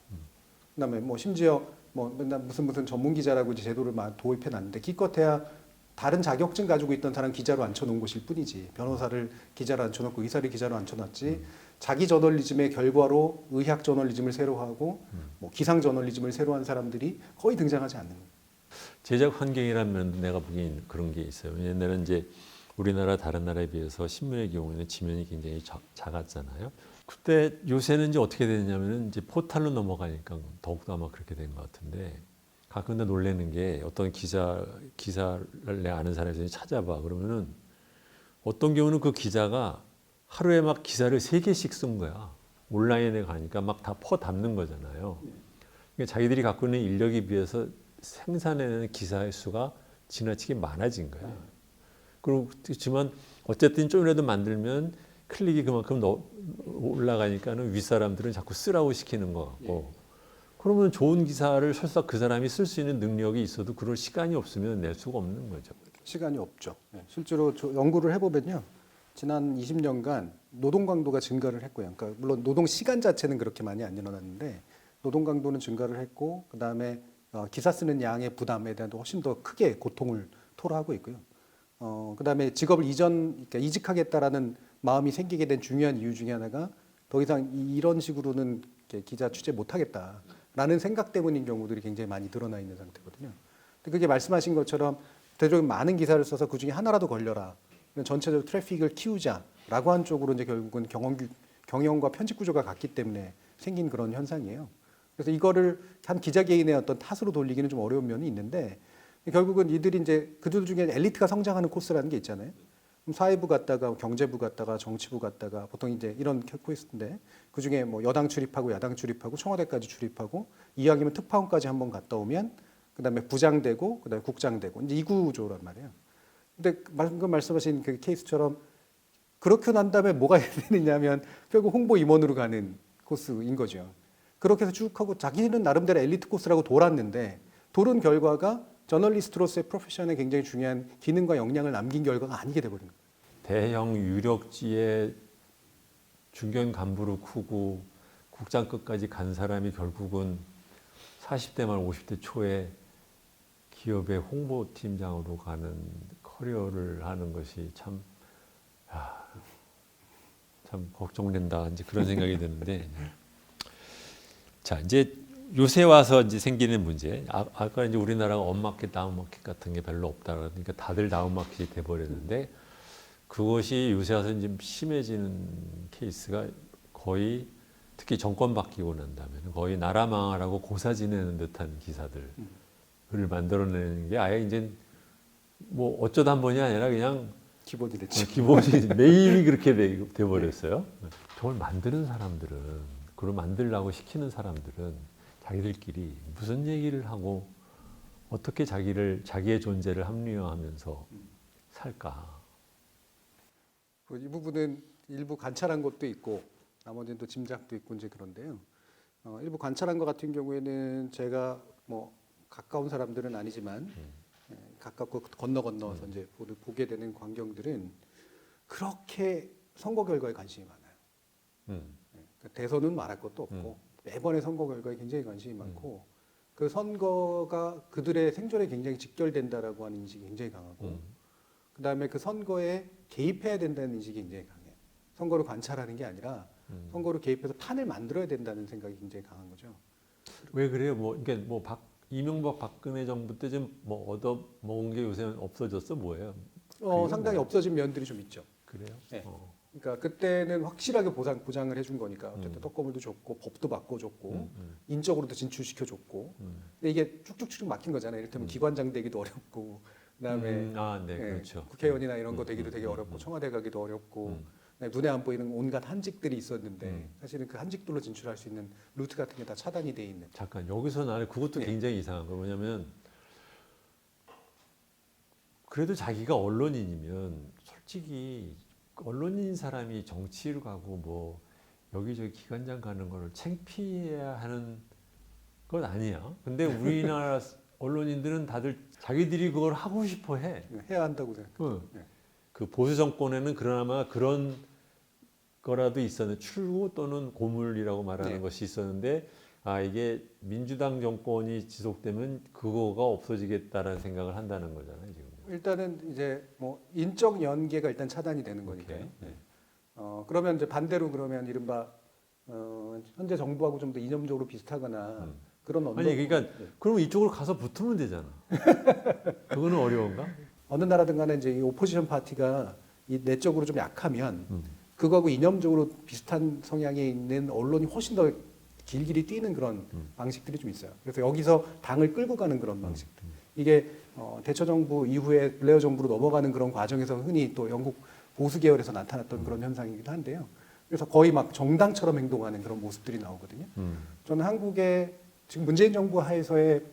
그다음에 뭐 심지어 뭐 맨날 무슨 전문 기자라고 이제 제도를 막 도입해 놨는데 기껏해야 다른 자격증 가지고 있던 사람 기자로 앉혀놓은 것일 뿐이지 변호사를 기자로 앉혀놓고 의사를 기자로 앉혀놨지 자기 저널리즘의 결과로 의학 저널리즘을 새로 하고 뭐 기상 저널리즘을 새로 한 사람들이 거의 등장하지 않는 거예요. 제작 환경이라는 면도 내가 보기엔 그런 게 있어요. 옛날에는 이제 우리나라 다른 나라에 비해서 신문의 경우에는 지면이 굉장히 작았잖아요. 그때 요새는 이제 어떻게 되냐면은 이제 포탈로 넘어가니까 더욱더 아마 그렇게 된 것 같은데 가끔 놀라는 게 어떤 기사를 내 아는 사람이 찾아봐 그러면은 어떤 경우는 그 기자가 하루에 막 기사를 3개씩 쓴 거야. 온라인에 가니까 막 다 담는 거잖아요. 그러니까 자기들이 갖고 있는 인력에 비해서 생산해내는 기사의 수가 지나치게 많아진 거야. 그렇지만 어쨌든 좀이라도 만들면 클릭이 그만큼 올라가니까는 윗사람들은 자꾸 쓰라고 시키는 것 같고 그러면 좋은 기사를 설사 그 사람이 쓸 수 있는 능력이 있어도 그럴 시간이 없으면 낼 수가 없는 거죠. 시간이 없죠. 실제로 연구를 해보면요. 지난 20년간 노동 강도가 증가를 했고요. 그러니까 물론 노동 시간 자체는 그렇게 많이 안 일어났는데 노동 강도는 증가를 했고 그다음에 기사 쓰는 양의 부담에 대한 훨씬 더 크게 고통을 토로하고 있고요. 그다음에 직업을 그러니까 이직하겠다라는 마음이 생기게 된 중요한 이유 중에 하나가 더 이상 이런 식으로는 기자 취재 못하겠다라는 생각 때문인 경우들이 굉장히 많이 드러나 있는 상태거든요. 근데 그게 말씀하신 것처럼 대중적으로 많은 기사를 써서 그 중에 하나라도 걸려라. 전체적으로 트래픽을 키우자라고 한 쪽으로 이제 결국은 경영과 편집 구조가 같기 때문에 생긴 그런 현상이에요. 그래서 이거를 한 기자 개인의 어떤 탓으로 돌리기는 좀 어려운 면이 있는데 결국은 이들이 이제 그들 중에 엘리트가 성장하는 코스라는 게 있잖아요. 사회부 갔다가 경제부 갔다가 정치부 갔다가 보통 이제 이런 코스인데 그 중에 뭐 여당 출입하고 야당 출입하고 청와대까지 출입하고 이왕이면 특파원까지 한번 갔다 오면 그다음에 부장 되고 그다음에 국장 되고 이제 이 구조란 말이에요. 근데 방금 말씀하신 그 케이스처럼 그렇게 난 다음에 뭐가 되느냐면 결국 홍보 임원으로 가는 코스인 거죠. 그렇게 해서 쭉 하고 자기는 나름대로 엘리트 코스라고 돌았는데 돌은 결과가 저널리스트로서의 프로페션에 굉장히 중요한 기능과 역량을 남긴 결과가 아니게 돼버린 거예요. 대형 유력지에 중견 간부로 크고 국장급까지 간 사람이 결국은 40대 말 50대 초에 기업의 홍보팀장으로 가는 커리어를 하는 것이 참 걱정된다. 이제 그런 생각이 드는데. 자, 이제 요새 와서 이제 생기는 문제. 아까 이제 우리나라가 업마켓, 다운마켓 같은 게 별로 없다. 그러니까 다들 다운마켓이 돼버렸는데 그것이 요새 와서 이제 심해지는 케이스가 거의 특히 정권 바뀌고 난 다음에는 거의 나라 망하라고 고사 지내는 듯한 기사들을 만들어내는 게 아예 이제 뭐 어쩌다 한 번이 아니라 그냥 기본이 됐죠. 기본이 매일이 그렇게 돼버렸어요. 저걸 만드는 사람들은, 그걸 만들라고 시키는 사람들은 자기들끼리 무슨 얘기를 하고 어떻게 자기의 존재를 합리화하면서 살까? 이 부분은 일부 관찰한 것도 있고 나머지는 또 짐작도 있고 이제 그런데요. 일부 관찰한 것 같은 경우에는 제가 뭐 가까운 사람들은 아니지만 가깝고 건너서 이제 보게 되는 광경들은 그렇게 선거 결과에 관심이 많아요. 그러니까 대선은 말할 것도 없고 매번의 선거 결과에 굉장히 관심이 많고 그 선거가 그들의 생존에 굉장히 직결된다라고 하는 인식이 굉장히 강하고 그다음에 그 선거에 개입해야 된다는 인식이 굉장히 강해요. 선거를 관찰하는 게 아니라 선거를 개입해서 판을 만들어야 된다는 생각이 굉장히 강한 거죠. 왜 그래요? 이명박 박근혜 정부 때 좀 뭐 얻어 먹은 게 요새는 없어졌어? 뭐예요? 상당히 없어진 면들이 좀 있죠. 그래요? 네. 그러니까 그때는 확실하게 보장을 해준 거니까 어쨌든 떡고물도 줬고 법도 바꿔줬고 인적으로도 진출시켜줬고 근데 이게 쭉쭉쭉 막힌 거잖아요. 이를테면 기관장 되기도 어렵고 그다음에 그렇죠. 국회의원이나 이런 거 되기도 되게 어렵고 청와대 가기도 어렵고 눈에 안 보이는 온갖 한직들이 있었는데 사실은 그 한직들로 진출할 수 있는 루트 같은 게 다 차단이 돼 있는. 잠깐 여기서 나는 그것도 굉장히 이상한 거 뭐냐면 그래도 자기가 언론인이면 솔직히 언론인 사람이 정치를 가고 뭐 여기저기 기관장 가는 거를 창피해야 하는 건 아니야. 근데 우리나라 언론인들은 다들 자기들이 그걸 하고 싶어 해. 해야 한다고 생각해요. 그 보수 정권에는 그나마 그런 거라도 있었는데 출구 또는 고물이라고 말하는 것이 있었는데 이게 민주당 정권이 지속되면 그거가 없어지겠다라는 생각을 한다는 거잖아요 지금. 일단은 이제 뭐 인적 연계가 일단 차단이 되는 거니까요. 그러면 이제 반대로 그러면 이른바 현재 정부하고 좀 더 이념적으로 비슷하거나 그런 언론. 아니 그러니까 그러면 이쪽으로 가서 붙으면 되잖아. 그거는 어려운가? 어느 나라든 간에 이제 이 오포지션 파티가 이 내적으로 좀 약하면 그거하고 이념적으로 비슷한 성향에 있는 언론이 훨씬 더 길길이 뛰는 그런 방식들이 좀 있어요. 그래서 여기서 당을 끌고 가는 그런 방식들. 이게 대처 정부 이후에 블레어 정부로 넘어가는 그런 과정에서 흔히 또 영국 보수 계열에서 나타났던 그런 현상이기도 한데요. 그래서 거의 막 정당처럼 행동하는 그런 모습들이 나오거든요. 저는 한국의 지금 문재인 정부 하에서의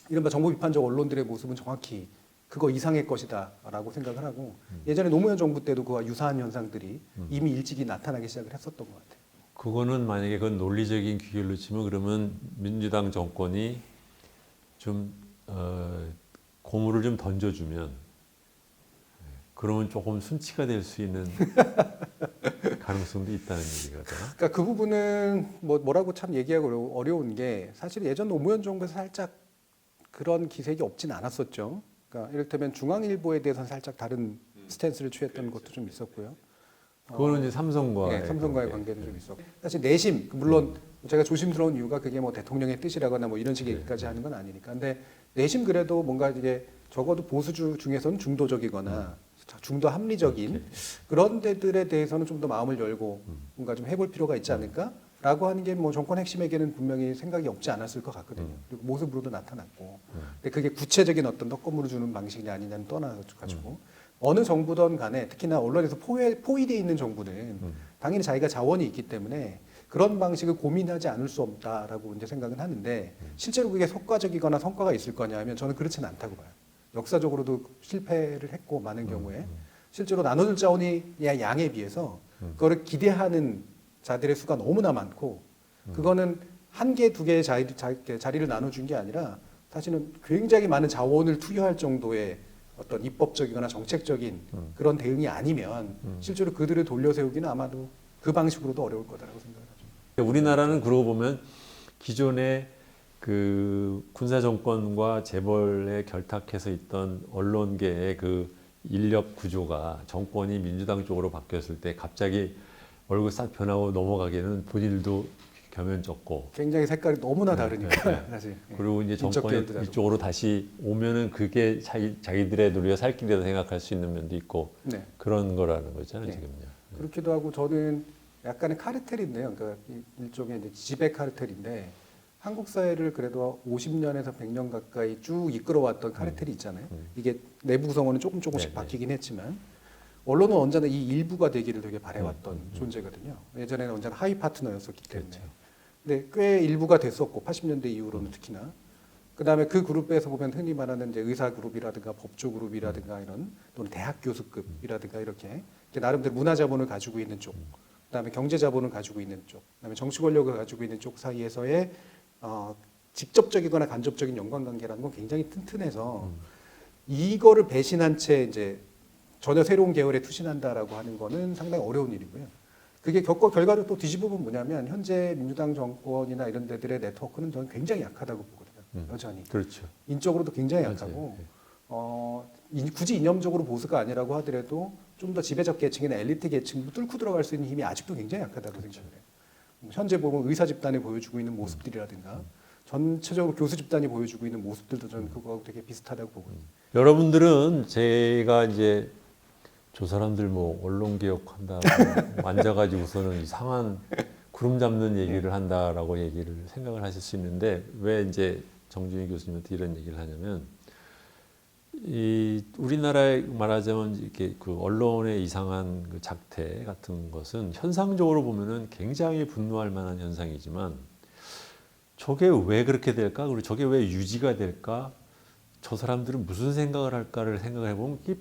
이른바 정부 비판적 언론들의 모습은 정확히 그거 이상의 것이다라고 생각을 하고 예전에 노무현 정부 때도 그와 유사한 현상들이 이미 일찍이 나타나기 시작을 했었던 것 같아요. 그거는 만약에 그건 논리적인 귀결로 치면 그러면 민주당 정권이 좀 고무를 좀 던져주면 그러면 조금 순치가 될 수 있는 가능성도 있다는 얘기가 되나? 그러니까 그 부분은 뭐라고 참 얘기하고 어려운 게 사실 예전 노무현 정부에서 살짝 그런 기색이 없진 않았었죠. 그러니까 이를테면 중앙일보에 대해서는 살짝 다른 스탠스를 취했던 것도 좀 있었고요. 그거는 이제 삼성과의 관계도 좀 있었고 사실 내심 물론 제가 조심스러운 이유가 그게 뭐 대통령의 뜻이라거나 뭐 이런 식의 얘기까지 하는 건 아니니까 근데 내심 그래도 뭔가 이게 적어도 보수주 중에서는 중도적이거나 중도 합리적인 그런 데들에 대해서는 좀 더 마음을 열고 뭔가 좀 해볼 필요가 있지 않을까라고 하는 게 뭐 정권 핵심에게는 분명히 생각이 없지 않았을 것 같거든요. 그리고 모습으로도 나타났고 근데 그게 구체적인 어떤 떡고물을 주는 방식이 아니냐는 떠나가지고 어느 정부든 간에 특히나 언론에서 포위되어 있는 정부는 당연히 자기가 자원이 있기 때문에 그런 방식을 고민하지 않을 수 없다라고 이제 생각은 하는데 실제로 그게 효과적이거나 성과가 있을 거냐 하면 저는 그렇지는 않다고 봐요. 역사적으로도 실패를 했고 많은 경우에 실제로 나눠줄 자원이 양에 비해서 그거를 기대하는 자들의 수가 너무나 많고 그거는 한 개, 두 개의 자리를 나눠준 게 아니라 사실은 굉장히 많은 자원을 투여할 정도의 어떤 입법적이거나 정책적인 그런 대응이 아니면 실제로 그들을 돌려 세우기는 아마도 그 방식으로도 어려울 거다라고 생각하죠. 우리나라는 그러고 보면 기존의 그 군사 정권과 재벌에 결탁해서 있던 언론계의 그 인력 구조가 정권이 민주당 쪽으로 바뀌었을 때 갑자기 얼굴 싹 변하고 넘어가기에는 본인들도 겸연쩍고 굉장히 색깔이 너무나 다르니까 네. 사실. 그리고 이제 인적 정권이 계열도 다르고. 이쪽으로 다시 오면은 그게 자기들의 누리가 살 길이라고 생각할 수 있는 면도 있고 네. 그런 거라는 거잖아요 네. 지금요. 그렇기도 하고 저는 약간의 카르텔인데요. 그러니까 일종의 이제 지배 카르텔인데 한국 사회를 그래도 50년에서 100년 가까이 쭉 이끌어왔던 카르텔이 있잖아요. 이게 내부 구성원은 조금씩 네, 바뀌긴 했지만 언론은 언제나 이 일부가 되기를 되게 바래왔던 존재거든요. 예전에는 언제나 하위 파트너였었기 때문에. 그렇죠. 근데 꽤 일부가 됐었고 80년대 이후로는 특히나. 그다음에 그 그룹에서 보면 흔히 말하는 이제 의사 그룹이라든가 법조 그룹이라든가 이런 또는 대학 교수급이라든가 이렇게 나름대로 문화 자본을 가지고 있는 쪽, 그다음에 경제 자본을 가지고 있는 쪽, 그다음에 정치 권력을 가지고 있는 쪽 사이에서의 직접적이거나 간접적인 연관관계라는 건 굉장히 튼튼해서 이거를 배신한 채 이제 전혀 새로운 계열에 투신한다라고 하는 거는 상당히 어려운 일이고요. 그게 결과로 또 뒤집어 보면 뭐냐면 현재 민주당 정권이나 이런 데들의 네트워크는 저는 굉장히 약하다고 보거든요. 여전히. 그렇죠. 인적으로도 굉장히 맞아요. 약하고 네. 굳이 이념적으로 보수가 아니라고 하더라도 좀 더 지배적 계층이나 엘리트 계층도 뚫고 들어갈 수 있는 힘이 아직도 굉장히 약하다고 생각해요. 현재 보면 의사 집단이 보여주고 있는 모습들이라든가 전체적으로 교수 집단이 보여주고 있는 모습들도 저는 그거하고 되게 비슷하다고 보거든요. 여러분들은 제가 이제 저 사람들 뭐 언론 개혁한다 앉아가지고서는 이상한 구름 잡는 얘기를 한다라고 얘기를 생각을 하실 수 있는데 왜 이제 정준희 교수님한테 이런 얘기를 하냐면 이 우리나라에 말하자면 이렇게 그 언론의 이상한 그 작태 같은 것은 현상적으로 보면은 굉장히 분노할 만한 현상이지만 저게 왜 그렇게 될까? 그리고 저게 왜 유지가 될까? 저 사람들은 무슨 생각을 할까를 생각해 보면 이게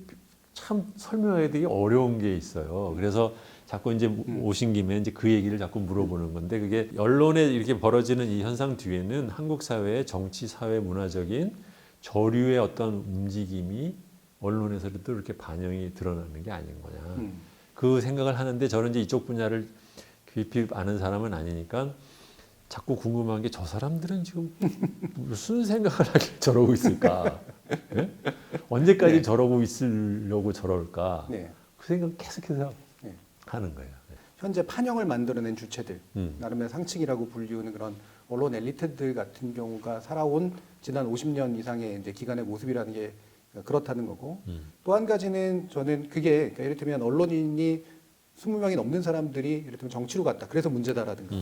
참 설명하기 되게 어려운 게 있어요. 그래서 자꾸 이제 오신 김에 이제 그 얘기를 자꾸 물어보는 건데 그게 언론에 이렇게 벌어지는 이 현상 뒤에는 한국 사회의 정치, 사회, 문화적인 저류의 어떤 움직임이 언론에서도 이렇게 반영이 드러나는 게 아닌 거냐. 그 생각을 하는데 저는 이제 이쪽 분야를 깊이 아는 사람은 아니니까 자꾸 궁금한 게 저 사람들은 지금 무슨 생각을 하길래 저러고 있을까? 예? 언제까지 네. 저러고 있으려고 저럴까? 네. 그 생각 계속해서 네. 하는 거예요. 현재 판형을 만들어낸 주체들, 음. 나름의 상층이라고 불리우는 그런 언론 엘리트들 같은 경우가 살아온 지난 50년 이상의 이제 기간의 모습이라는 게 그렇다는 거고 또 한 가지는 저는 그게 그러니까 예를 들면 언론인이 20명이 넘는 사람들이 예를 들면 정치로 갔다 그래서 문제다라든가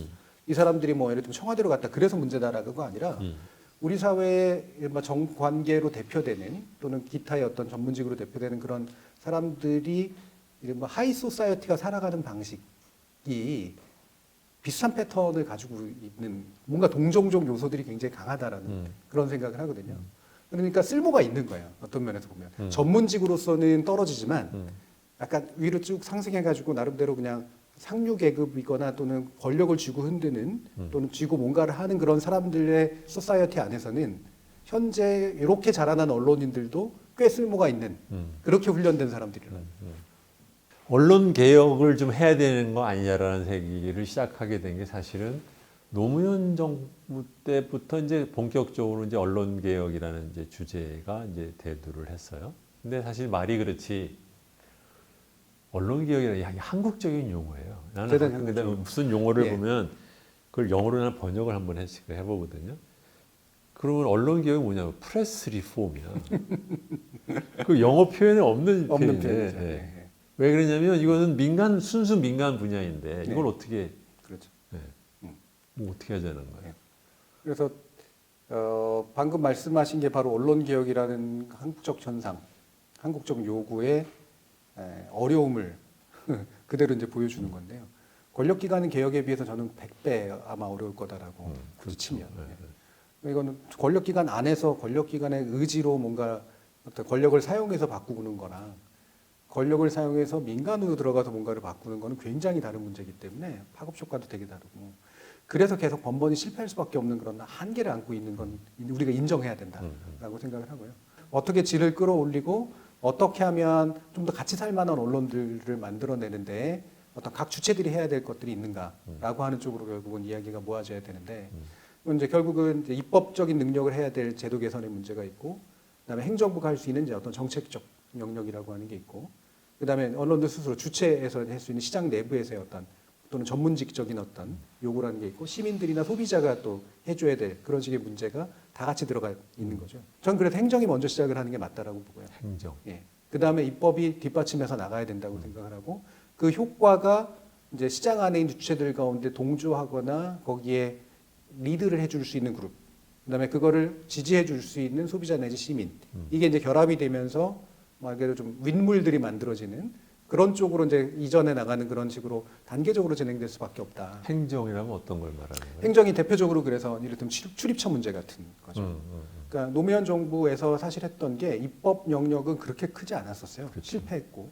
이 사람들이 뭐 예를 들면 청와대로 갔다 그래서 문제다라고가 아니라 우리 사회의 정관계로 대표되는 또는 기타의 어떤 전문직으로 대표되는 그런 사람들이 이른바 하이 소사이어티가 살아가는 방식이 비슷한 패턴을 가지고 있는 뭔가 동종적 요소들이 굉장히 강하다라는 그런 생각을 하거든요. 그러니까 쓸모가 있는 거예요. 어떤 면에서 보면 전문직으로서는 떨어지지만 약간 위로 쭉 상승해가지고 나름대로 그냥 상류 계급이거나 또는 권력을 쥐고 흔드는 또는 쥐고 뭔가를 하는 그런 사람들의 소사이어티 안에서는 현재 이렇게 자라난 언론인들도 꽤 쓸모가 있는 그렇게 훈련된 사람들이라. 언론 개혁을 좀 해야 되는 거 아니냐라는 얘기를 시작하게 된 게 사실은 노무현 정부 때부터 이제 본격적으로 이제 언론 개혁이라는 이제 주제가 이제 대두를 했어요. 근데 사실 말이 그렇지 언론 개혁이라는 게 한국적인 용어예요. 나는 근데 무슨 용어를 보면 그걸 영어로 번역을 한번 해보거든요. 그러면 언론 개혁이 뭐냐면 프레스 리폼이야. 그 영어 표현에 없는 표현이죠. 네. 왜 그러냐면 이거는 순수 민간 분야인데 이걸 어떻게 그렇죠. 뭐 어떻게 하자는 거예요? 그래서 방금 말씀하신 게 바로 언론 개혁이라는 한국적 현상, 한국적 요구의 어려움을 그대로 이제 보여주는 건데요. 권력기관 개혁에 비해서 저는 100배 아마 어려울 거다라고 그렇죠. 치면. 이거는 권력기관 안에서 권력기관의 의지로 뭔가 어떤 권력을 사용해서 바꾸는 거랑 권력을 사용해서 민간으로 들어가서 뭔가를 바꾸는 거는 굉장히 다른 문제이기 때문에 파급 효과도 되게 다르고 그래서 계속 번번이 실패할 수밖에 없는 그런 한계를 안고 있는 건 우리가 인정해야 된다라고 생각을 하고요. 어떻게 질을 끌어올리고 어떻게 하면 좀 더 같이 살 만한 언론들을 만들어내는데 어떤 각 주체들이 해야 될 것들이 있는가라고 하는 쪽으로 결국은 이야기가 모아져야 되는데 이건 이제 결국은 이제 입법적인 능력을 해야 될 제도 개선의 문제가 있고 그다음에 행정부가 할 수 있는 이제 어떤 정책적 영역이라고 하는 게 있고 그다음에 언론들 스스로 주체에서 할 수 있는 시장 내부에서의 어떤 또는 전문직적인 어떤 요구라는 게 있고 시민들이나 소비자가 또 해줘야 될 그런 식의 문제가 다 같이 들어가 있는 거죠. 전 그래서 행정이 먼저 시작을 하는 게 맞다라고 보고요. 행정. 예. 그 다음에 입법이 뒷받침해서 나가야 된다고 생각을 하고 그 효과가 이제 시장 안에 있는 주체들 가운데 동조하거나 거기에 리드를 해줄 수 있는 그룹, 그다음에 그거를 지지해줄 수 있는 소비자 내지 시민 이게 이제 결합이 되면서 말 그대로 좀 윗물들이 만들어지는 그런 쪽으로 이제 이전해 나가는 그런 식으로 단계적으로 진행될 수밖에 없다. 행정이라면 어떤 걸 말하는 거예요? 행정이 대표적으로 그래서 이를테면 출입처 문제 같은 거죠. 그러니까 노무현 정부에서 사실 했던 게 입법 영역은 그렇게 크지 않았었어요. 그렇죠. 실패했고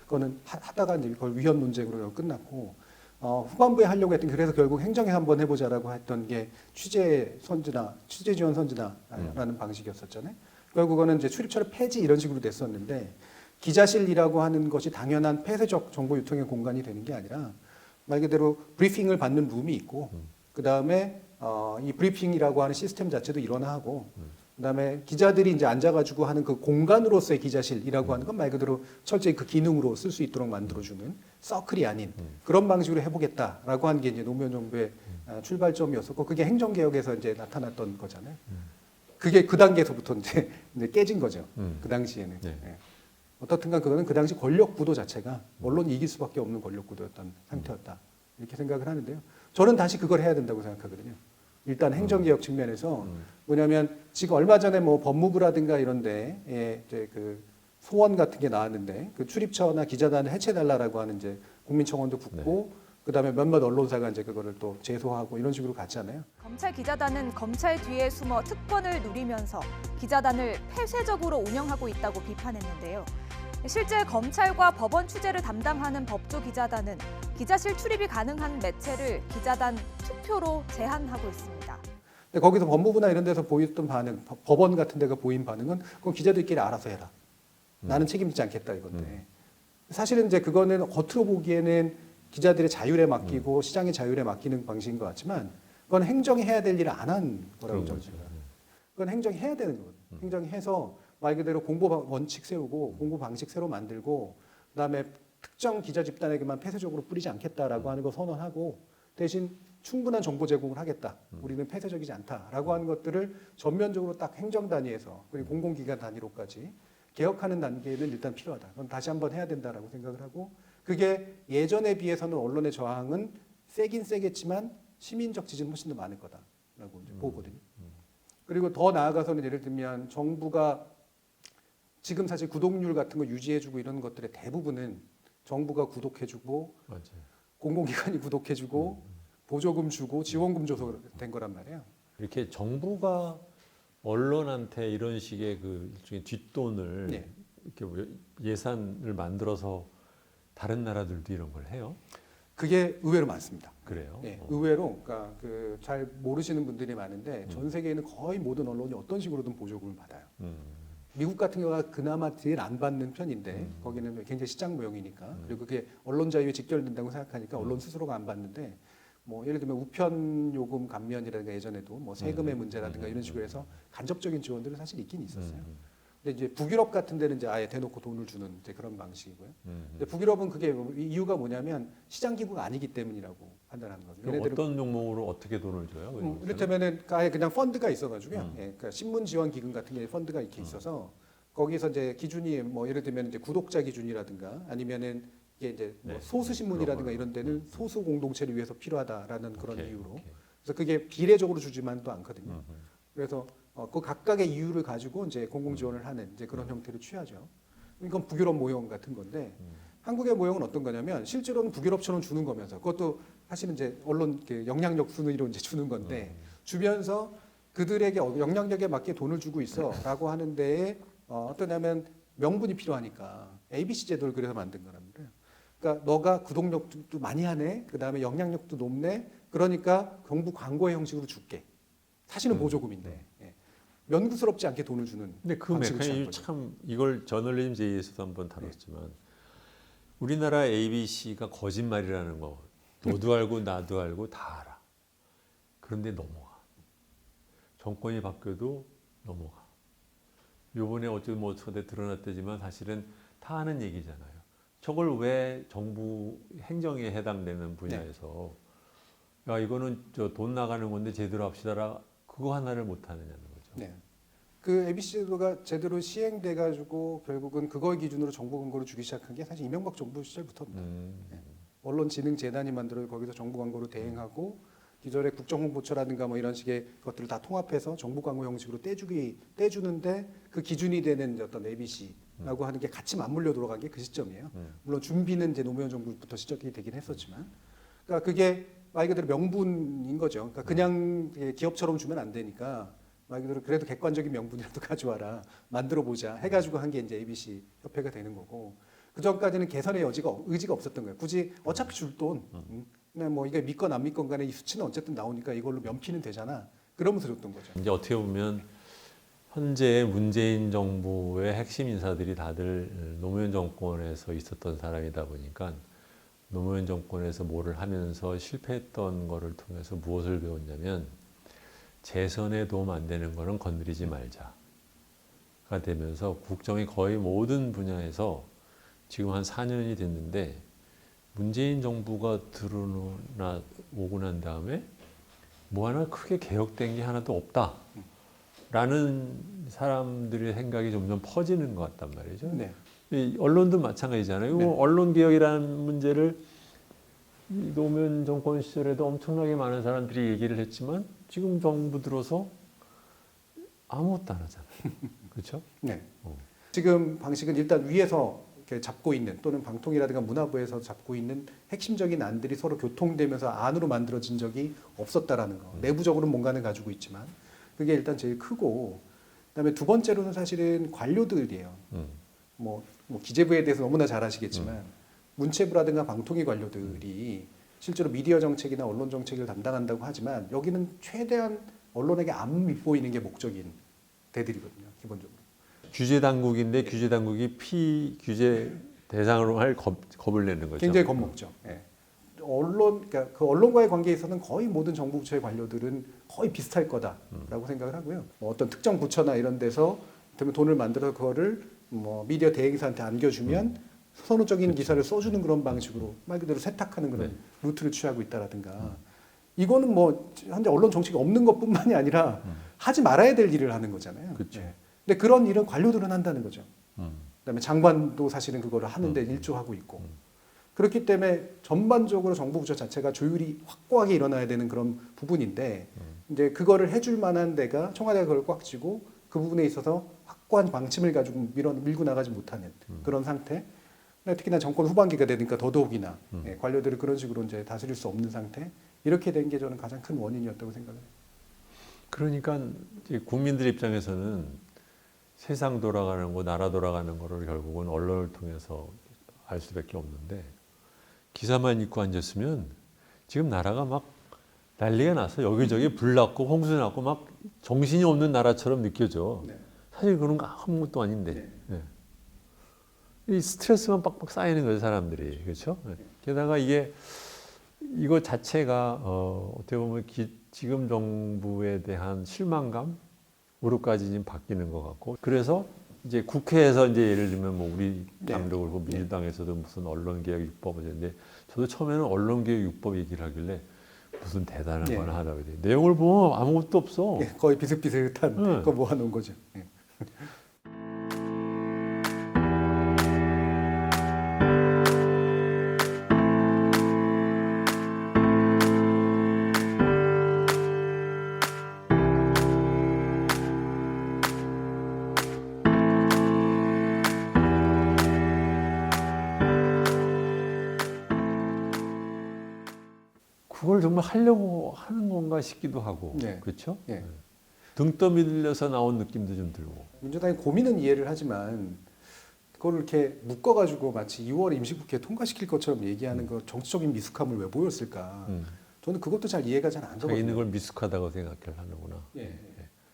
그거는 하다가 이제 그걸 위헌 논쟁으로 끝났고 후반부에 하려고 했던 게 그래서 결국 행정에 한번 해보자라고 했던 게 취재 지원 선진화라는 방식이었었잖아요. 결국은 이제 출입처를 폐지 이런 식으로 됐었는데 기자실이라고 하는 것이 당연한 폐쇄적 정보 유통의 공간이 되는 게 아니라 말 그대로 브리핑을 받는 룸이 있고 그 다음에 이 브리핑이라고 하는 시스템 자체도 일원화하고 그다음에 기자들이 이제 앉아가지고 하는 그 공간으로서의 기자실이라고 하는 건 말 그대로 철저히 그 기능으로 쓸 수 있도록 만들어주는 서클이 아닌 그런 방식으로 해보겠다라고 하는 게 이제 노무현 정부의 출발점이었었고 그게 행정개혁에서 이제 나타났던 거잖아요. 그게 그 단계에서부터 이제 깨진 거죠. 그 당시에는. 네. 예. 어떻든간 그거는 그 당시 권력 구도 자체가 언론이 이길 수밖에 없는 권력 구도였던 상태였다. 이렇게 생각을 하는데요. 저는 다시 그걸 해야 된다고 생각하거든요. 일단 행정개혁 측면에서 뭐냐면 지금 얼마 전에 뭐 법무부라든가 이런데 이제 그 소원 같은 게 나왔는데 그 출입처나 기자단을 해체달라라고 하는 이제 국민청원도 붙고 그다음에 몇몇 언론사가 이제 그거를 또 제소하고 이런 식으로 갔잖아요. 검찰 기자단은 검찰 뒤에 숨어 특권을 누리면서 기자단을 폐쇄적으로 운영하고 있다고 비판했는데요. 실제 검찰과 법원 취재를 담당하는 법조 기자단은 기자실 출입이 가능한 매체를 기자단 투표로 제한하고 있습니다. 근데 거기서 법무부나 이런 데서 보였던 반응, 법원 같은 데가 보인 반응은 그건 기자들끼리 알아서 해라. 나는 책임지지 않겠다 이건데. 사실은 이제 그거는 겉으로 보기에는 기자들의 자율에 맡기고 시장의 자율에 맡기는 방식인 것 같지만 그건 행정이 해야 될 일을 안 한 거라고 저는 생각해요. 그건 행정이 해야 되는 거거든요. 행정이 해서 말 그대로 공보 원칙 세우고 공보 방식 새로 만들고 그다음에 특정 기자 집단에게만 폐쇄적으로 뿌리지 않겠다라고 하는 거 선언하고 대신 충분한 정보 제공을 하겠다. 우리는 폐쇄적이지 않다라고 하는 것들을 전면적으로 딱 행정 단위에서 그리고 공공기관 단위로까지 개혁하는 단계는 일단 필요하다. 그건 다시 한번 해야 된다라고 생각을 하고 그게 예전에 비해서는 언론의 저항은 세긴 세겠지만 시민적 지지는 훨씬 더 많을 거다라고 이제 보거든요. 그리고 더 나아가서는 예를 들면 정부가 지금 사실 구독률 같은 거 유지해주고 이런 것들의 대부분은 정부가 구독해주고 맞아요. 공공기관이 구독해주고 보조금 주고 지원금 줘서 된 거란 말이에요. 이렇게 정부가 언론한테 이런 식의 그 일종의 뒷돈을 네. 이렇게 예산을 만들어서 다른 나라들도 이런 걸 해요? 그게 의외로 많습니다. 그래요? 예, 의외로 그러니까 그 잘 모르시는 분들이 많은데 전 세계에는 거의 모든 언론이 어떤 식으로든 보조금을 받아요. 미국 같은 경우가 그나마 제일 안 받는 편인데 거기는 굉장히 시장 모형이니까 그리고 그게 언론 자유에 직결된다고 생각하니까 언론 스스로가 안 받는데 뭐 예를 들면 우편 요금 감면이라든가 예전에도 뭐 세금의 문제라든가 이런 식으로 해서 간접적인 지원들은 사실 있긴 있었어요. 근데 이제 북유럽 같은 데는 이제 아예 대놓고 돈을 주는 이제 그런 방식이고요. 근데 북유럽은 그게 이유가 뭐냐면 시장 기구가 아니기 때문이라고 판단하는 거죠. 그럼 어떤 종목으로 어떻게 돈을 줘요? 이를테면은 아예 그냥 펀드가 있어가지고요. 예, 그러니까 신문 지원 기금 같은 게 펀드가 이렇게 있어서 거기서 이제 기준이 뭐 예를 들면 이제 구독자 기준이라든가 아니면은 이게 이제 뭐 소수 신문이라든가 이런 데는 소수 공동체를 위해서 필요하다라는 그런 이유로. 그래서 그게 비례적으로 주지만도 않거든요. 그래서 그 각각의 이유를 가지고 이제 공공 지원을 하는 이제 그런 형태를 취하죠. 이건 북유럽 모형 같은 건데 한국의 모형은 어떤 거냐면 실제로는 북유럽처럼 주는 거면서 그것도 사실은 이제 언론 영향력 순위로 이제 주는 건데 주면서 그들에게 영향력에 맞게 돈을 주고 있어라고 하는데 어떠냐면 명분이 필요하니까 ABC 제도를 그래서 만든 거랍니다. 그러니까 그러니까 너가 구독력도 많이 하네. 그다음에 영향력도 높네. 그러니까 정부 광고의 형식으로 줄게. 사실은 보조금인데 예. 면구스럽지 않게 돈을 주는. 근데 그 방식을 취한 메커니즘이 거죠. 참 이걸 저널리즘 제의에서도 한번 다뤘지만 우리나라 ABC가 거짓말이라는 거 너도 알고 나도 알고 다 알아. 그런데 넘어가. 정권이 바뀌어도 넘어가. 요번에 어쩌면 뭐 어떻게 드러났다지만 사실은 다 아는 얘기잖아요. 저걸 왜 정부 행정에 해당되는 분야에서 야 이거는 저 돈 나가는 건데 제대로 합시다라 그거 하나를 못 하느냐는 거죠. 네. 그 ABC가 제대로 시행돼 가지고 결국은 그걸 기준으로 정보 광고를 주기 시작한 게 사실 이명박 정부 시절부터입니다. 네. 언론진흥재단이 만들어 거기서 정보 광고를 대행하고 기존의 국정홍보처라든가 뭐 이런 식의 것들을 다 통합해서 정보 광고 형식으로 떼주는데 그 기준이 되는 어떤 ABC라고 하는 게 같이 맞물려 들어간 게 그 시점이에요. 물론 준비는 이제 노무현 정부부터 시작이 되긴 했었지만, 그러니까 그게 말 그대로 명분인 거죠. 그러니까 그냥 기업처럼 주면 안 되니까 말 그대로 그래도 객관적인 명분이라도 가져와라, 만들어 보자 해가지고 한 게 이제 ABC 협회가 되는 거고. 그 전까지는 개선의 의지가 없었던 거예요. 굳이 어차피 줄 돈, 그냥 뭐 이게 믿건 안 믿건 간에 이 수치는 어쨌든 나오니까 이걸로 면피는 되잖아. 그러면서 줬던 거죠. 이제 어떻게 보면 현재 문재인 정부의 핵심 인사들이 다들 노무현 정권에서 있었던 사람이다 보니까 노무현 정권에서 뭐를 하면서 실패했던 거를 통해서 무엇을 배웠냐면 재선에 도움 안 되는 거는 건드리지 말자가 되면서 국정의 거의 모든 분야에서 지금 한 4년이 됐는데 문재인 정부가 오고 난 다음에 뭐 하나 크게 개혁된 게 하나도 없다라는 사람들의 생각이 점점 퍼지는 것 같단 말이죠. 네. 이 언론도 마찬가지잖아요. 네. 언론 개혁이라는 문제를 이 노무현 정권 시절에도 엄청나게 많은 사람들이 얘기를 했지만 지금 정부 들어서 아무것도 안 하잖아요. 그렇죠? 네. 어. 지금 방식은 일단 위에서 이렇게 잡고 있는 또는 방통이라든가 문화부에서 잡고 있는 핵심적인 안들이 서로 교통되면서 안으로 만들어진 적이 없었다라는 거. 내부적으로는 뭔가는 가지고 있지만 그게 일단 제일 크고, 그다음에 두 번째로는 사실은 관료들이에요. 뭐 기재부에 대해서 너무나 잘 아시겠지만 문체부라든가 방통위 관료들이 실제로 미디어 정책이나 언론 정책을 담당한다고 하지만 여기는 최대한 언론에게 안 밉보이는 게 목적인 대들이거든요. 기본적으로. 규제 당국인데 규제 당국이 피규제 대상으로 할 겁을 내는 거죠. 굉장히 겁먹죠. 예. 그러니까 그 언론과의 관계에서는 거의 모든 정부 부처의 관료들은 거의 비슷할 거다라고 생각을 하고요. 뭐 어떤 특정 부처나 이런 데서 돈을 만들어서 그거를 뭐 미디어 대행사한테 안겨주면 선호적인 기사를 써주는 그런 방식으로 말 그대로 세탁하는 그런 루트를 취하고 있다라든가. 이거는 뭐 현재 언론 정책이 없는 것뿐만이 아니라 하지 말아야 될 일을 하는 거잖아요. 그렇죠. 예. 근데 그런 일은 관료들은 한다는 거죠. 그다음에 장관도 사실은 그거를 하는데 일조하고 있고. 그렇기 때문에 전반적으로 정부 부처 자체가 조율이 확고하게 일어나야 되는 그런 부분인데 이제 그거를 해줄 만한 데가 청와대가 그걸 꽉 쥐고 그 부분에 있어서 확고한 방침을 가지고 밀고 나가지 못하는 그런 상태. 특히나 정권 후반기가 되니까 더더욱이나 관료들을 그런 식으로 이제 다스릴 수 없는 상태. 이렇게 된 게 저는 가장 큰 원인이었다고 생각해요. 그러니까 이제 국민들 입장에서는 세상 돌아가는 거, 나라 돌아가는 거를 결국은 언론을 통해서 알 수밖에 없는데 기사만 읽고 앉았으면 지금 나라가 막 난리가 나서 여기저기 불 났고 홍수 났고 막 정신이 없는 나라처럼 느껴져. 네. 사실 그런 거 아무것도 아닌데. 네. 이 스트레스만 빡빡 쌓이는 거죠, 사람들이. 그렇죠? 네. 게다가 이거 자체가 어떻게 보면 지금 정부에 대한 실망감으로까지 지금 바뀌는 것 같고, 그래서 이제 국회에서 이제 예를 들면 뭐 우리 당도 그렇고 민주당에서도 무슨 언론개혁 6법을 했는데 저도 처음에는 언론개혁 6법 얘기를 하길래 무슨 대단한 걸 하라고 그래. 내용을 보면 아무것도 없어. 예, 거의 비슷비슷한 거 모아놓은 거죠. 예. 그걸 정말 하려고 하는 건가 싶기도 하고, 네. 그렇죠? 예. 등 떠밀려서 나온 느낌도 좀 들고. 민주당의 고민은 이해를 하지만 그걸 이렇게 묶어가지고 마치 2월 임시국회 통과시킬 것처럼 얘기하는 거 정치적인 미숙함을 왜 보였을까? 저는 그것도 잘 이해가 잘 안 자기 가거든요. 있는 걸 미숙하다고 생각을 하는구나. 예.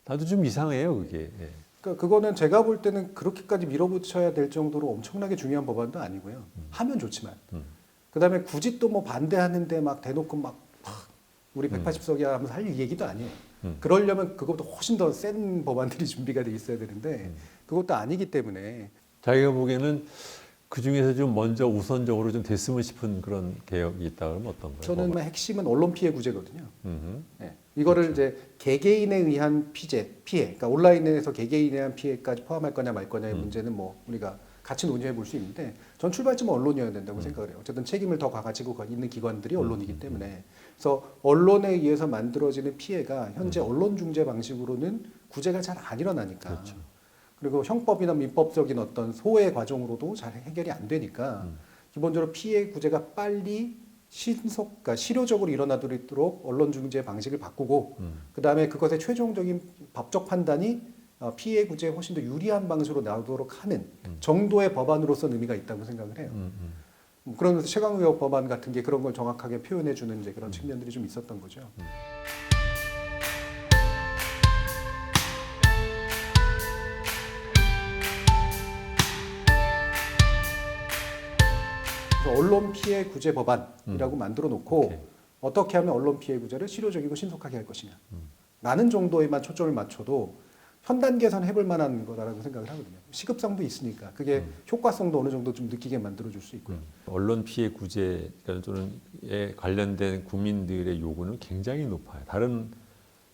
나도 좀 이상해요, 그게. 예. 그러니까 그거는 제가 볼 때는 그렇게까지 밀어붙여야 될 정도로 엄청나게 중요한 법안도 아니고요. 하면 좋지만. 그다음에 굳이 또 뭐 반대하는데 막 대놓고 막 우리 180석이야 하면서 할 얘기도 아니에요. 그러려면 그것보다 훨씬 더 센 법안들이 준비가 돼 있어야 되는데 그것도 아니기 때문에 자기가 보기에는 그 중에서 좀 먼저 우선적으로 좀 됐으면 싶은 그런 개혁이 있다 그러면 어떤 거예요? 저는 핵심은 언론 피해 구제거든요. 음흠. 예. 이거를 이제 개개인에 의한 피해, 그러니까 온라인에서 개개인에 의한 피해까지 포함할 거냐 말 거냐의 문제는 뭐 우리가 같이 논의해 볼 수 있는데 전 출발점은 언론이어야 된다고 생각을 해요. 어쨌든 책임을 더 가지고 있는 기관들이 언론이기 때문에 그래서 언론에 의해서 만들어지는 피해가 현재 언론 중재 방식으로는 구제가 잘 안 일어나니까 그렇죠. 그리고 형법이나 민법적인 어떤 소외 과정으로도 잘 해결이 안 되니까 기본적으로 피해 구제가 빨리 그러니까 실효적으로 일어나도록 언론 중재 방식을 바꾸고 그다음에 그것의 최종적인 법적 판단이 피해 구제에 훨씬 더 유리한 방식으로 나오도록 하는 정도의 법안으로서는 의미가 있다고 생각을 해요. 그러면서 최강의혹 법안 같은 게 그런 걸 정확하게 표현해주는 이제 그런 측면들이 좀 있었던 거죠. 그래서 언론 피해 구제 법안이라고 만들어 놓고 오케이. 어떻게 하면 언론 피해 구제를 실효적이고 신속하게 할 것이냐. 라는 정도에만 초점을 맞춰도 현 단계에서는 해볼 만한 거다라고 생각을 하거든요. 시급성도 있으니까 그게 효과성도 어느 정도 좀 느끼게 만들어줄 수 있고요. 언론 피해 구제 또는에 관련된 국민들의 요구는 굉장히 높아요. 다른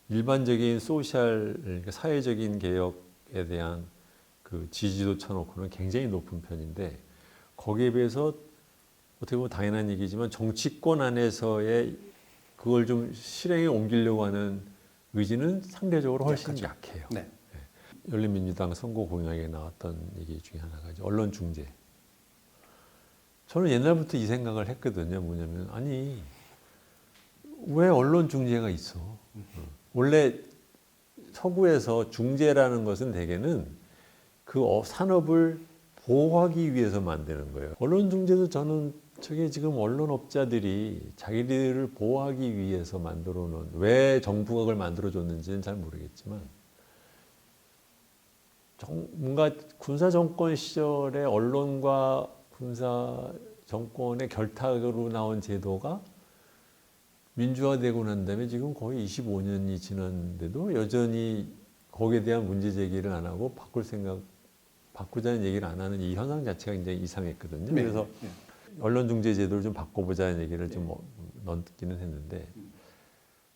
일반적인 소셜 그러니까 사회적인 개혁에 대한 그 지지도 쳐놓고는 굉장히 높은 편인데 거기에 비해서 어떻게 보면 당연한 얘기지만 정치권 안에서의 그걸 좀 실행에 옮기려고 하는 의지는 상대적으로 훨씬 약해요. 네. 열린민주당 선거 공약에 나왔던 얘기 중에 하나가 이제 언론 중재. 저는 옛날부터 이 생각을 했거든요. 뭐냐면 아니 왜 언론 중재가 있어? 원래 서구에서 중재라는 것은 대개는 그 산업을 보호하기 위해서 만드는 거예요. 언론 중재도 저는 저게 지금 언론업자들이 자기들을 보호하기 위해서 만들어 놓은 왜 정부가 그걸 만들어 줬는지는 잘 모르겠지만 뭔가 군사 정권 시절에 언론과 군사 정권의 결탁으로 나온 제도가 민주화되고 난 다음에 지금 거의 25년이 지났는데도 여전히 거기에 대한 문제 제기를 안 하고 바꾸자는 얘기를 안 하는 이 현상 자체가 굉장히 이상했거든요. 네. 그래서 네. 언론 중재 제도를 좀 바꿔보자는 얘기를 좀 넣기는 했는데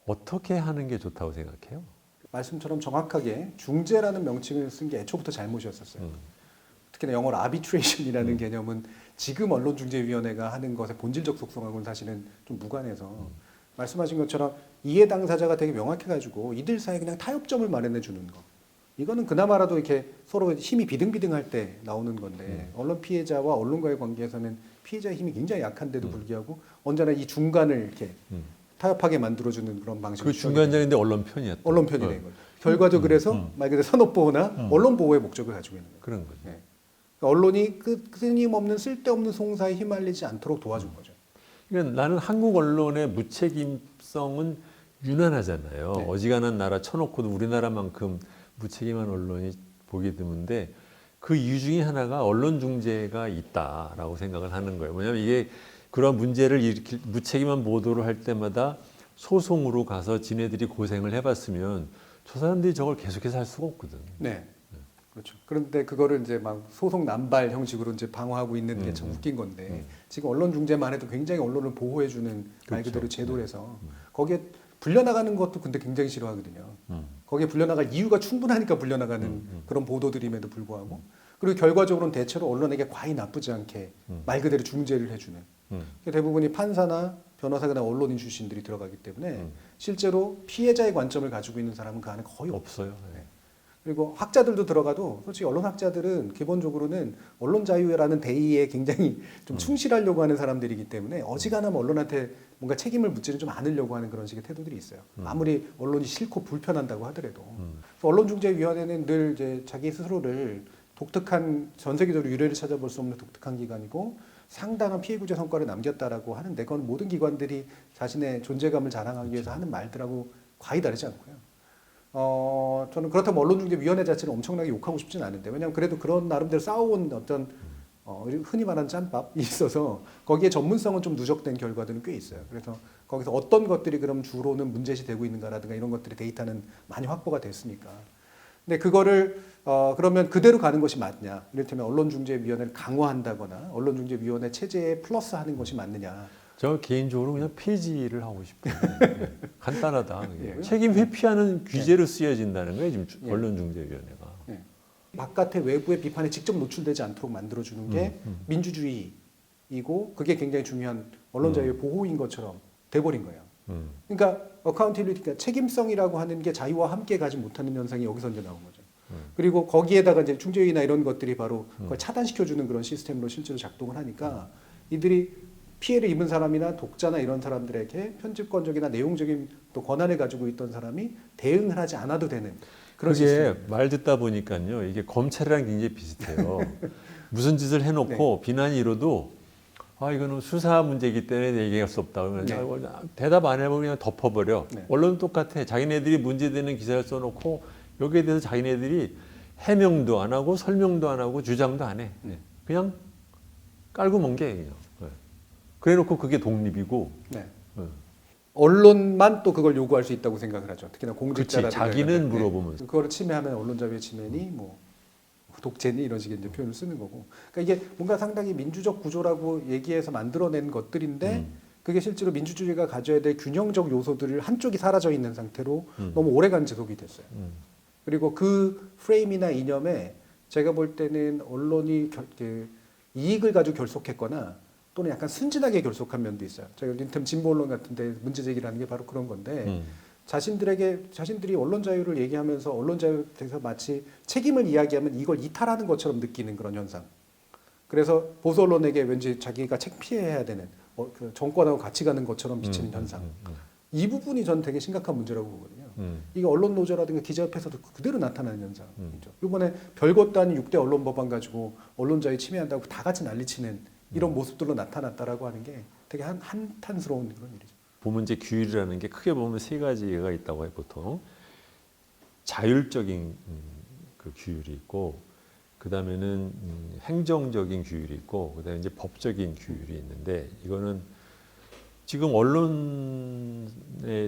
어떻게 하는 게 좋다고 생각해요? 말씀처럼 정확하게 중재라는 명칭을 쓴 게 애초부터 잘못이었었어요. 특히나 영어로 arbitration이라는 개념은 지금 언론중재위원회가 하는 것의 본질적 속성하고는 사실은 좀 무관해서 말씀하신 것처럼 이해 당사자가 되게 명확해가지고 이들 사이에 그냥 타협점을 마련해 주는 거. 이거는 그나마라도 이렇게 서로 힘이 비등비등할 때 나오는 건데 언론 피해자와 언론과의 관계에서는 피해자의 힘이 굉장히 약한데도 불구하고 언제나 이 중간을 이렇게 타협하게 만들어주는 그런 방식을 그 중간적인데 언론 편이었다. 언론 편이 된 거죠. 결과도 그래서 말 그대로 산업보호나 언론 보호의 목적을 가지고 있는 거예요. 그런 거죠. 네. 그러니까 언론이 끊임없는 쓸데없는 송사에 휘말리지 않도록 도와준 거죠. 그러니까 나는 한국 언론의 무책임성은 유난하잖아요. 네. 어지간한 나라 쳐놓고도 우리나라만큼 무책임한 언론이 보기 드문데 그 이유 중에 하나가 언론 중재가 있다라고 생각을 하는 거예요. 뭐냐면 이게 그런 문제를 일으킬 무책임한 보도를 할 때마다 소송으로 가서 지네들이 고생을 해봤으면 저 사람들이 저걸 계속해서 할 수가 없거든. 네. 그렇죠. 그런데 그거를 이제 막 소송 남발 형식으로 이제 방어하고 있는 게 참 웃긴 건데 지금 언론 중재만 해도 굉장히 언론을 보호해주는 말 그대로 제도라서 거기에 불려나가는 것도 근데 굉장히 싫어하거든요. 거기에 불려나갈 이유가 충분하니까 불려나가는 그런 보도들임에도 불구하고 그리고 결과적으로는 대체로 언론에게 과히 나쁘지 않게 말 그대로 중재를 해주는 대부분이 판사나 변호사나 언론인 출신들이 들어가기 때문에 실제로 피해자의 관점을 가지고 있는 사람은 그 안에 거의 없어요. 없어요. 네. 그리고 학자들도 들어가도 솔직히 언론 학자들은 기본적으로는 언론 자유라는 대의에 굉장히 좀 충실하려고 하는 사람들이기 때문에 어지간하면 언론한테 뭔가 책임을 묻지는 좀 않으려고 하는 그런 식의 태도들이 있어요. 아무리 언론이 싫고 불편한다고 하더라도. 언론중재위원회는 늘 이제 자기 스스로를 독특한 전 세계적으로 유례를 찾아볼 수 없는 독특한 기관이고 상당한 피해 구제 성과를 남겼다라고 하는데 그건 모든 기관들이 자신의 존재감을 자랑하기 위해서 하는 말들하고 과히 다르지 않고요. 저는 그렇다면 언론중재위원회 자체를 엄청나게 욕하고 싶지는 않은데 왜냐하면 그래도 그런 나름대로 싸워온 어떤 흔히 말하는 짬밥이 있어서 거기에 전문성은 좀 누적된 결과들은 꽤 있어요. 그래서 거기서 어떤 것들이 그럼 주로는 문제시 되고 있는가라든가 이런 것들이 데이터는 많이 확보가 됐으니까. 근데 그거를 그러면 그대로 가는 것이 맞냐? 이를테면 언론중재위원회를 강화한다거나 언론중재위원회 체제에 플러스하는 것이 맞느냐? 저 개인적으로 그냥 폐지를 하고 싶어요. 간단하다. 그게. 예. 책임 회피하는 규제로 쓰여진다는 거예요. 지금 언론중재위원회가. 바깥의 외부의 비판에 직접 노출되지 않도록 만들어주는 게 민주주의이고 그게 굉장히 중요한 언론 자유의 보호인 것처럼 돼버린 거예요. 그러니까 어카운티빌리티가 책임성이라고 하는 게 자유와 함께 가지 못하는 현상이 여기서 이제 나온 거죠. 그리고 거기에다가 이제 중재위나 이런 것들이 바로 그걸 차단시켜주는 그런 시스템으로 실제로 작동을 하니까 이들이 피해를 입은 사람이나 독자나 이런 사람들에게 편집권적이나 내용적인 또 권한을 가지고 있던 사람이 대응을 하지 않아도 되는 그런 그게 시스템. 말 듣다 보니까요. 이게 검찰이랑 굉장히 비슷해요. 무슨 짓을 해놓고 비난이 이뤄도 이거는 수사 문제이기 때문에 얘기할 수 없다. 그러면 대답 안 해보면 그냥 덮어버려. 언론은 똑같아. 자기네들이 문제되는 기사를 써놓고 여기에 대해서 자기네들이 해명도 안 하고 설명도 안 하고 주장도 안 해. 그냥 깔고 멍게 그냥. 그래놓고 그게 독립이고. 언론만 또 그걸 요구할 수 있다고 생각을 하죠. 특히나 그치, 공직자라든가 자기는 물어보면서. 그거를 침해하면 언론자유의 침해니 뭐 독재니 이런 식의 이제 표현을 쓰는 거고. 그러니까 이게 뭔가 상당히 민주적 구조라고 얘기해서 만들어낸 것들인데 그게 실제로 민주주의가 가져야 될 균형적 요소들을 한쪽이 사라져 있는 상태로 너무 오래간 지속이 됐어요. 그리고 그 프레임이나 이념에 제가 볼 때는 언론이 이익을 가지고 결속했거나 또는 약간 순진하게 결속한 면도 있어요. 제가 이를테면 진보 언론 같은데 문제 제기라는 게 바로 그런 건데 자신들이 언론 자유를 얘기하면서 언론 자유에 대해서 마치 책임을 이야기하면 이걸 이탈하는 것처럼 느끼는 그런 현상. 그래서 보수 언론에게 왠지 자기가 책피해야 되는 그 정권하고 같이 가는 것처럼 비치는 현상. 이 부분이 저는 되게 심각한 문제라고 보거든요. 이게 언론 노조라든가 기자협회에서도 그대로 나타나는 현상이죠. 이번에 별것도 아닌 6대 언론 법안 가지고 언론 자유 침해한다고 다 같이 난리치는 이런 모습들로 나타났다라고 하는 게 되게 한탄스러운 그런 일이죠. 보면 이제 규율이라는 게 크게 보면 세 가지가 있다고 해요. 보통 자율적인 그 규율이 있고, 그 다음에는 행정적인 규율이 있고, 그 다음에 이제 법적인 규율이 있는데 이거는 지금 언론에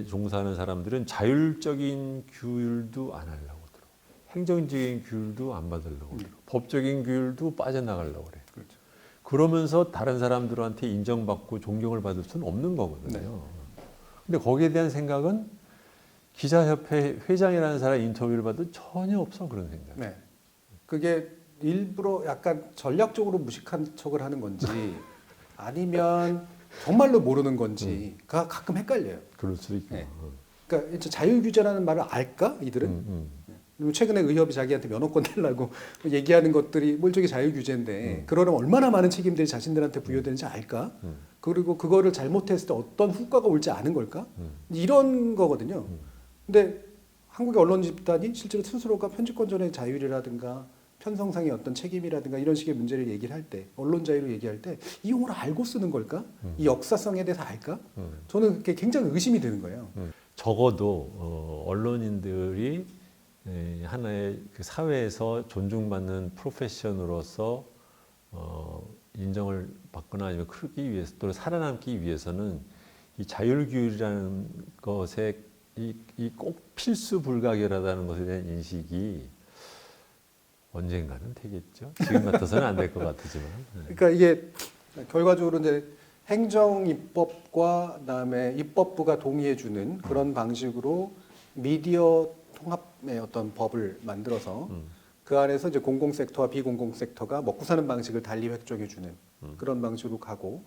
종사하는 사람들은 자율적인 규율도 안 하려고 들어. 행정적인 규율도 안 받으려고 들어. 법적인 규율도 빠져나가려고 그래. 그렇죠. 그러면서 다른 사람들한테 인정받고 존경을 받을 수는 없는 거거든요. 근데 거기에 대한 생각은 기자협회 회장이라는 사람 인터뷰를 봐도 전혀 없어, 그런 생각. 네. 그게 일부러 약간 전략적으로 무식한 척을 하는 건지 아니면 정말로 모르는 건지가 가끔 헷갈려요. 그럴 수도 있고. 네. 그러니까 자율규제라는 말을 알까 이들은? 최근에 의협이 자기한테 면허권 달라고 얘기하는 것들이 물적이 자율규제인데 그러려면 얼마나 많은 책임들이 자신들한테 부여되는지 알까? 그리고 그거를 잘못했을 때 어떤 후과가 올지 아는 걸까? 이런 거거든요. 근데 한국의 언론 집단이 실제로 스스로가 편집권전의 자율이라든가 편성상의 어떤 책임이라든가 이런 식의 문제를 얘기를 할 때, 언론 자유를 얘기할 때 이 용어를 알고 쓰는 걸까? 이 역사성에 대해서 알까? 저는 그게 굉장히 의심이 되는 거예요. 적어도 언론인들이 하나의 그 사회에서 존중받는 프로페셔널로서 인정을 받거나 아니면 크기 위해서 또 살아남기 위해서는 이 자율규율이라는 것에 이 꼭 필수 불가결하다는 것에 대한 인식이 언젠가는 되겠죠. 지금 같아서는 안 될 것 같지만. 그러니까 이게 결과적으로 이제 행정 입법과 그다음에 입법부가 동의해주는 그런 방식으로 미디어 통합의 어떤 법을 만들어서 그 안에서 이제 공공섹터와 비공공섹터가 먹고 사는 방식을 달리 획정해주는 그런 방식으로 가고,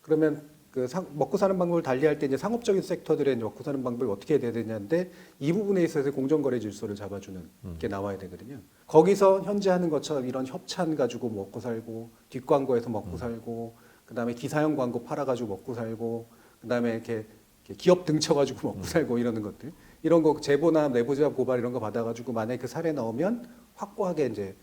그러면 그 먹고 사는 방법을 달리할 때 이제 상업적인 섹터들의 먹고 사는 방법이 어떻게 해야 되냐인데 이 부분에 있어서 공정거래 질서를 잡아주는 게 나와야 되거든요. 거기서 현재 하는 것처럼 이런 협찬 가지고 먹고 살고 뒷광고에서 먹고 살고 그다음에 기사형 광고 팔아가지고 먹고 살고 그다음에 이렇게 기업 등쳐가지고 먹고 살고 이러는 것들, 이런 거 제보나 내부자 고발 이런 거 받아가지고 만약에 그 사례 나오면 확고하게 이제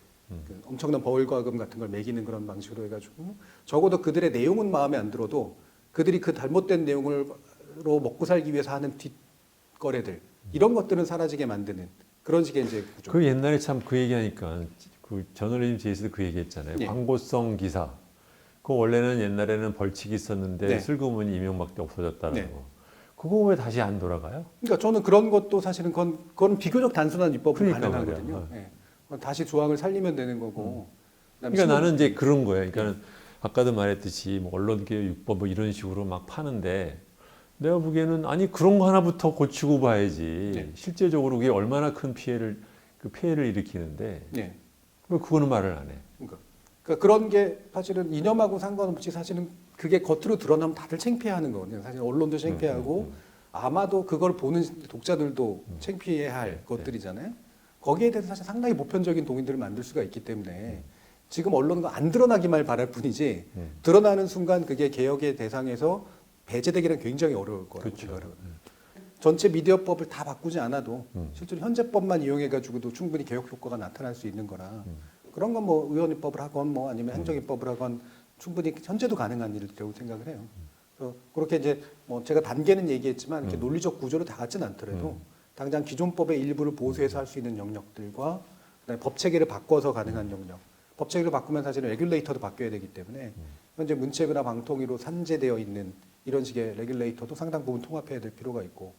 그 엄청난 벌과금 같은 걸 매기는 그런 방식으로 해가지고 적어도 그들의 내용은 마음에 안 들어도 그들이 그 잘못된 내용으로 먹고 살기 위해서 하는 뒷거래들 이런 것들은 사라지게 만드는 그런 식의 이제 구조. 그 옛날에 참 그 얘기하니까 그 저널리즘 제에서도 그 얘기했잖아요. 예. 광고성 기사. 그 원래는 옛날에는 벌칙이 있었는데 네. 슬그머니 이명박때 없어졌다는 네. 거. 그거 왜 다시 안 돌아가요? 그러니까 저는 그런 것도 사실은 그건 비교적 단순한 입법으로 그러니까 가능하거든요. 말이야. 예. 그건 다시 조항을 살리면 되는 거고. 그다음에 그러니까 신문- 나는 이제 그런 거예요. 그러니까 아까도 말했듯이 뭐 언론개혁6법 뭐 이런 식으로 막 파는데 내가 보기에는 아니 그런 거 하나부터 고치고 봐야지. 네. 실제적으로 그게 얼마나 큰 피해를 일으키는데 예. 왜 그거는 말을 안 해? 그러니까 그런 게 사실은 이념하고 상관없이 사실은 그게 겉으로 드러나면 다들 창피해하는 거거든요. 사실 언론도 창피하고 아마도 그걸 보는 독자들도 창피해할 네, 것들이잖아요. 거기에 대해서 사실 상당히 보편적인 동의들을 만들 수가 있기 때문에 지금 언론은 안 드러나기만 바랄 뿐이지 드러나는 순간 그게 개혁의 대상에서 배제되기는 굉장히 어려울 거라고 그렇죠. 생각을 하거든요. 전체 미디어법을 다 바꾸지 않아도 실제로 현재법만 이용해가지고도 충분히 개혁 효과가 나타날 수 있는 거라 그런 건 뭐 의원입법을 하건 뭐 아니면 행정입법을 하건 충분히 현재도 가능한 일이라고 생각을 해요. 그래서 그렇게 이제 뭐 제가 단계는 얘기했지만 이렇게 논리적 구조를 다 같지는 않더라도 당장 기존법의 일부를 보수해서 할 수 있는 영역들과 그다음에 법 체계를 바꿔서 가능한 영역. 법 체계를 바꾸면 사실은 레귤레이터도 바뀌어야 되기 때문에 현재 문체부나 방통위로 산재되어 있는 이런 식의 레귤레이터도 상당 부분 통합해야 될 필요가 있고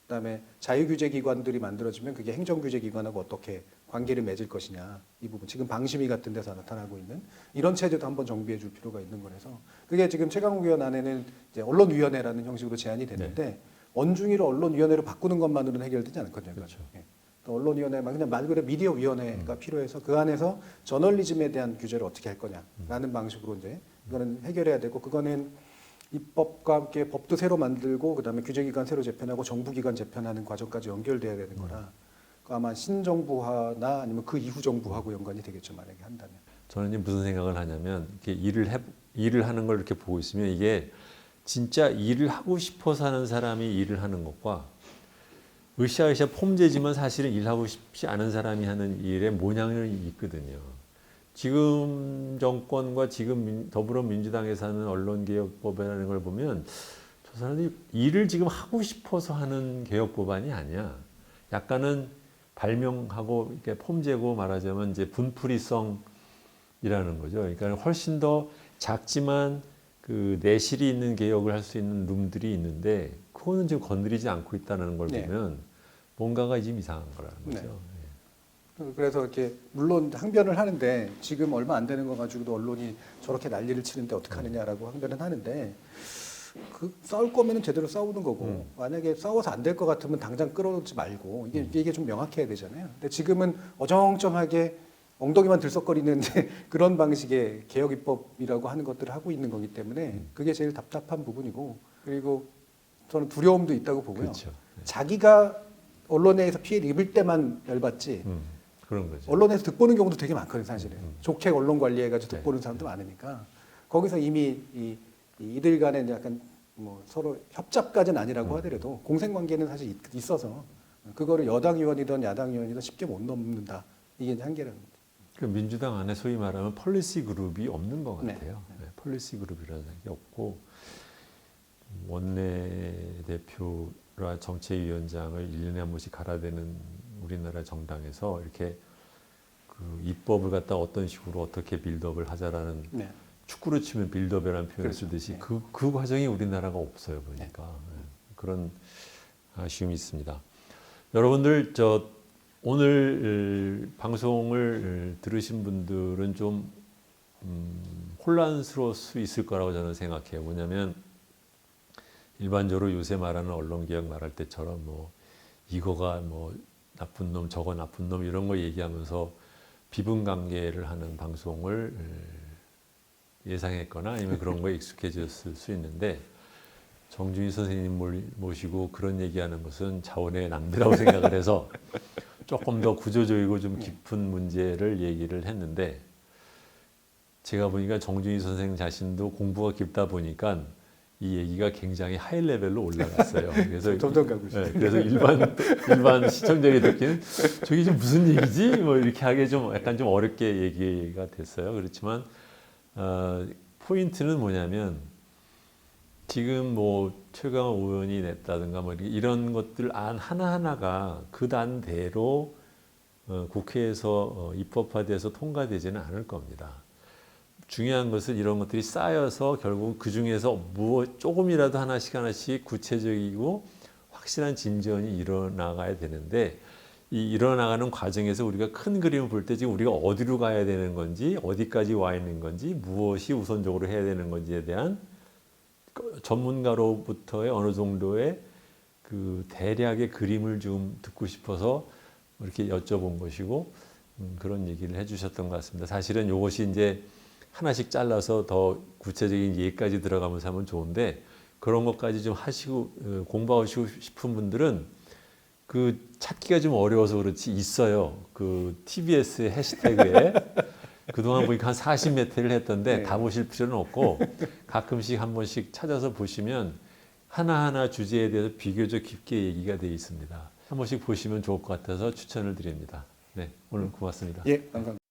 그다음에 자유규제기관들이 만들어지면 그게 행정규제기관하고 어떻게 관계를 맺을 것이냐 이 부분 지금 방심위 같은 데서 나타나고 있는 이런 체제도 한번 정비해 줄 필요가 있는 거라서 그게 지금 최강욱 의원 안에는 이제 언론위원회라는 형식으로 제안이 됐는데 원중위를 언론위원회로 바꾸는 것만으로는 해결되지 않거든요. 그렇죠. 예. 또 언론위원회만 그냥 말 그대로 미디어위원회가 필요해서 그 안에서 저널리즘에 대한 규제를 어떻게 할 거냐라는 방식으로 이제 이거는 해결해야 되고 그거는 입법과 함께 법도 새로 만들고 그다음에 규제기관 새로 재편하고 정부기관 재편하는 과정까지 연결돼야 되는 거라 아마 신정부화나 아니면 그 이후 정부하고 연관이 되겠죠 만약에 한다면. 저는 이제 무슨 생각을 하냐면 이렇게 일을 하는 걸 이렇게 보고 있으면 이게 진짜 일을 하고 싶어서 하는 사람이 일을 하는 것과 으쌰으쌰 폼재지만 사실은 일하고 싶지 않은 사람이 하는 일의 모양이 있거든요. 지금 정권과 지금 더불어민주당에서 하는 언론개혁법이라는 걸 보면 저 사람들이 일을 지금 하고 싶어서 하는 개혁법안이 아니야. 약간은 발명하고 이렇게 폼재고 말하자면 이제 분풀이성이라는 거죠. 그러니까 훨씬 더 작지만 그 내실이 있는 개혁을 할 수 있는 룸들이 있는데 그거는 지금 건드리지 않고 있다는 걸 네. 보면 뭔가가 지금 이상한 거라는 거죠. 네. 그래서 이렇게 물론 항변을 하는데 지금 얼마 안 되는 거 가지고도 언론이 저렇게 난리를 치는데 어떻게 하느냐라고 항변은 하는데 그 싸울 거면은 제대로 싸우는 거고 만약에 싸워서 안 될 것 같으면 당장 끌어오지 말고 이게 좀 명확해야 되잖아요. 근데 지금은 어정쩡하게 엉덩이만 들썩거리는 그런 방식의 개혁 입법이라고 하는 것들을 하고 있는 거기 때문에 그게 제일 답답한 부분이고 그리고 저는 두려움도 있다고 보고요. 그렇죠. 자기가 언론에서 피해를 입을 때만 열받지 그런 거죠. 언론에서 득보는 경우도 되게 많거든요, 사실은. 좋게 언론 관리해가지고 네. 득보는 사람도 많으니까 거기서 이미 이들 간에 약간 뭐 서로 협잡까지는 아니라고 하더라도 공생관계는 사실 있어서 그거를 여당 의원이든 야당 의원이든 쉽게 못 넘는다. 이게 이제 한계라는 거죠. 그 민주당 안에 소위 말하면 폴리시 그룹이 없는 것 네. 같아요. 네, 폴리시 그룹이라는 게 없고 원내대표라 정책위원장을 1년에 한 번씩 갈아대는 우리나라 정당에서 이렇게 그 입법을 갖다 어떤 식으로 어떻게 빌드업을 하자라는 네. 축구로 치면 빌드업이라는 표현을 그렇죠. 쓰듯이 네. 그 과정이 우리나라가 없어요 보니까 네. 그런 아쉬움이 있습니다. 여러분들 오늘 방송을 들으신 분들은 좀 혼란스러울 수 있을 거라고 저는 생각해요. 뭐냐면 일반적으로 요새 말하는 언론개혁 말할 때처럼 뭐 이거가 뭐 나쁜 놈 저거 나쁜 놈 이런 거 얘기하면서 비분관계를 하는 방송을 예상했거나 아니면 그런 거에 익숙해졌을 수 있는데 정준희 선생님 모시고 그런 얘기하는 것은 자원의 낭비라고 생각을 해서 조금 더 구조적이고 좀 깊은 문제를 얘기를 했는데 제가 보니까 정준희 선생 자신도 공부가 깊다 보니까 이 얘기가 굉장히 하이 레벨로 올라갔어요. 그래서 점점 가고 있어요. 그래서 일반 시청자가 듣기는 저게 좀 무슨 얘기지? 뭐 이렇게 하기 좀 약간 좀 어렵게 얘기가 됐어요. 그렇지만 포인트는 뭐냐면 지금 뭐 최강욱 의원이 냈다든가 뭐 이런 것들 안 하나하나가 그 단대로 국회에서 입법화돼서 통과되지는 않을 겁니다. 중요한 것은 이런 것들이 쌓여서 결국 그 중에서 조금이라도 하나씩 구체적이고 확실한 진전이 일어나가야 되는데 이 일어나가는 과정에서 우리가 큰 그림을 볼 때 지금 우리가 어디로 가야 되는 건지 어디까지 와 있는 건지 무엇이 우선적으로 해야 되는 건지에 대한 전문가로부터의 어느 정도의 그 대략의 그림을 좀 듣고 싶어서 이렇게 여쭤본 것이고 그런 얘기를 해주셨던 것 같습니다. 사실은 이것이 이제 하나씩 잘라서 더 구체적인 예까지 들어가면서 하면 좋은데 그런 것까지 좀 하시고 공부하시고 싶은 분들은 그 찾기가 좀 어려워서 그렇지 있어요. 그 TBS의 해시태그에 그동안 보니까 한 40몇 회를 했던데 네. 다 보실 필요는 없고 가끔씩 한 번씩 찾아서 보시면 하나하나 주제에 대해서 비교적 깊게 얘기가 되어 있습니다. 한 번씩 보시면 좋을 것 같아서 추천을 드립니다. 네, 오늘 고맙습니다. 예, 감사합니다.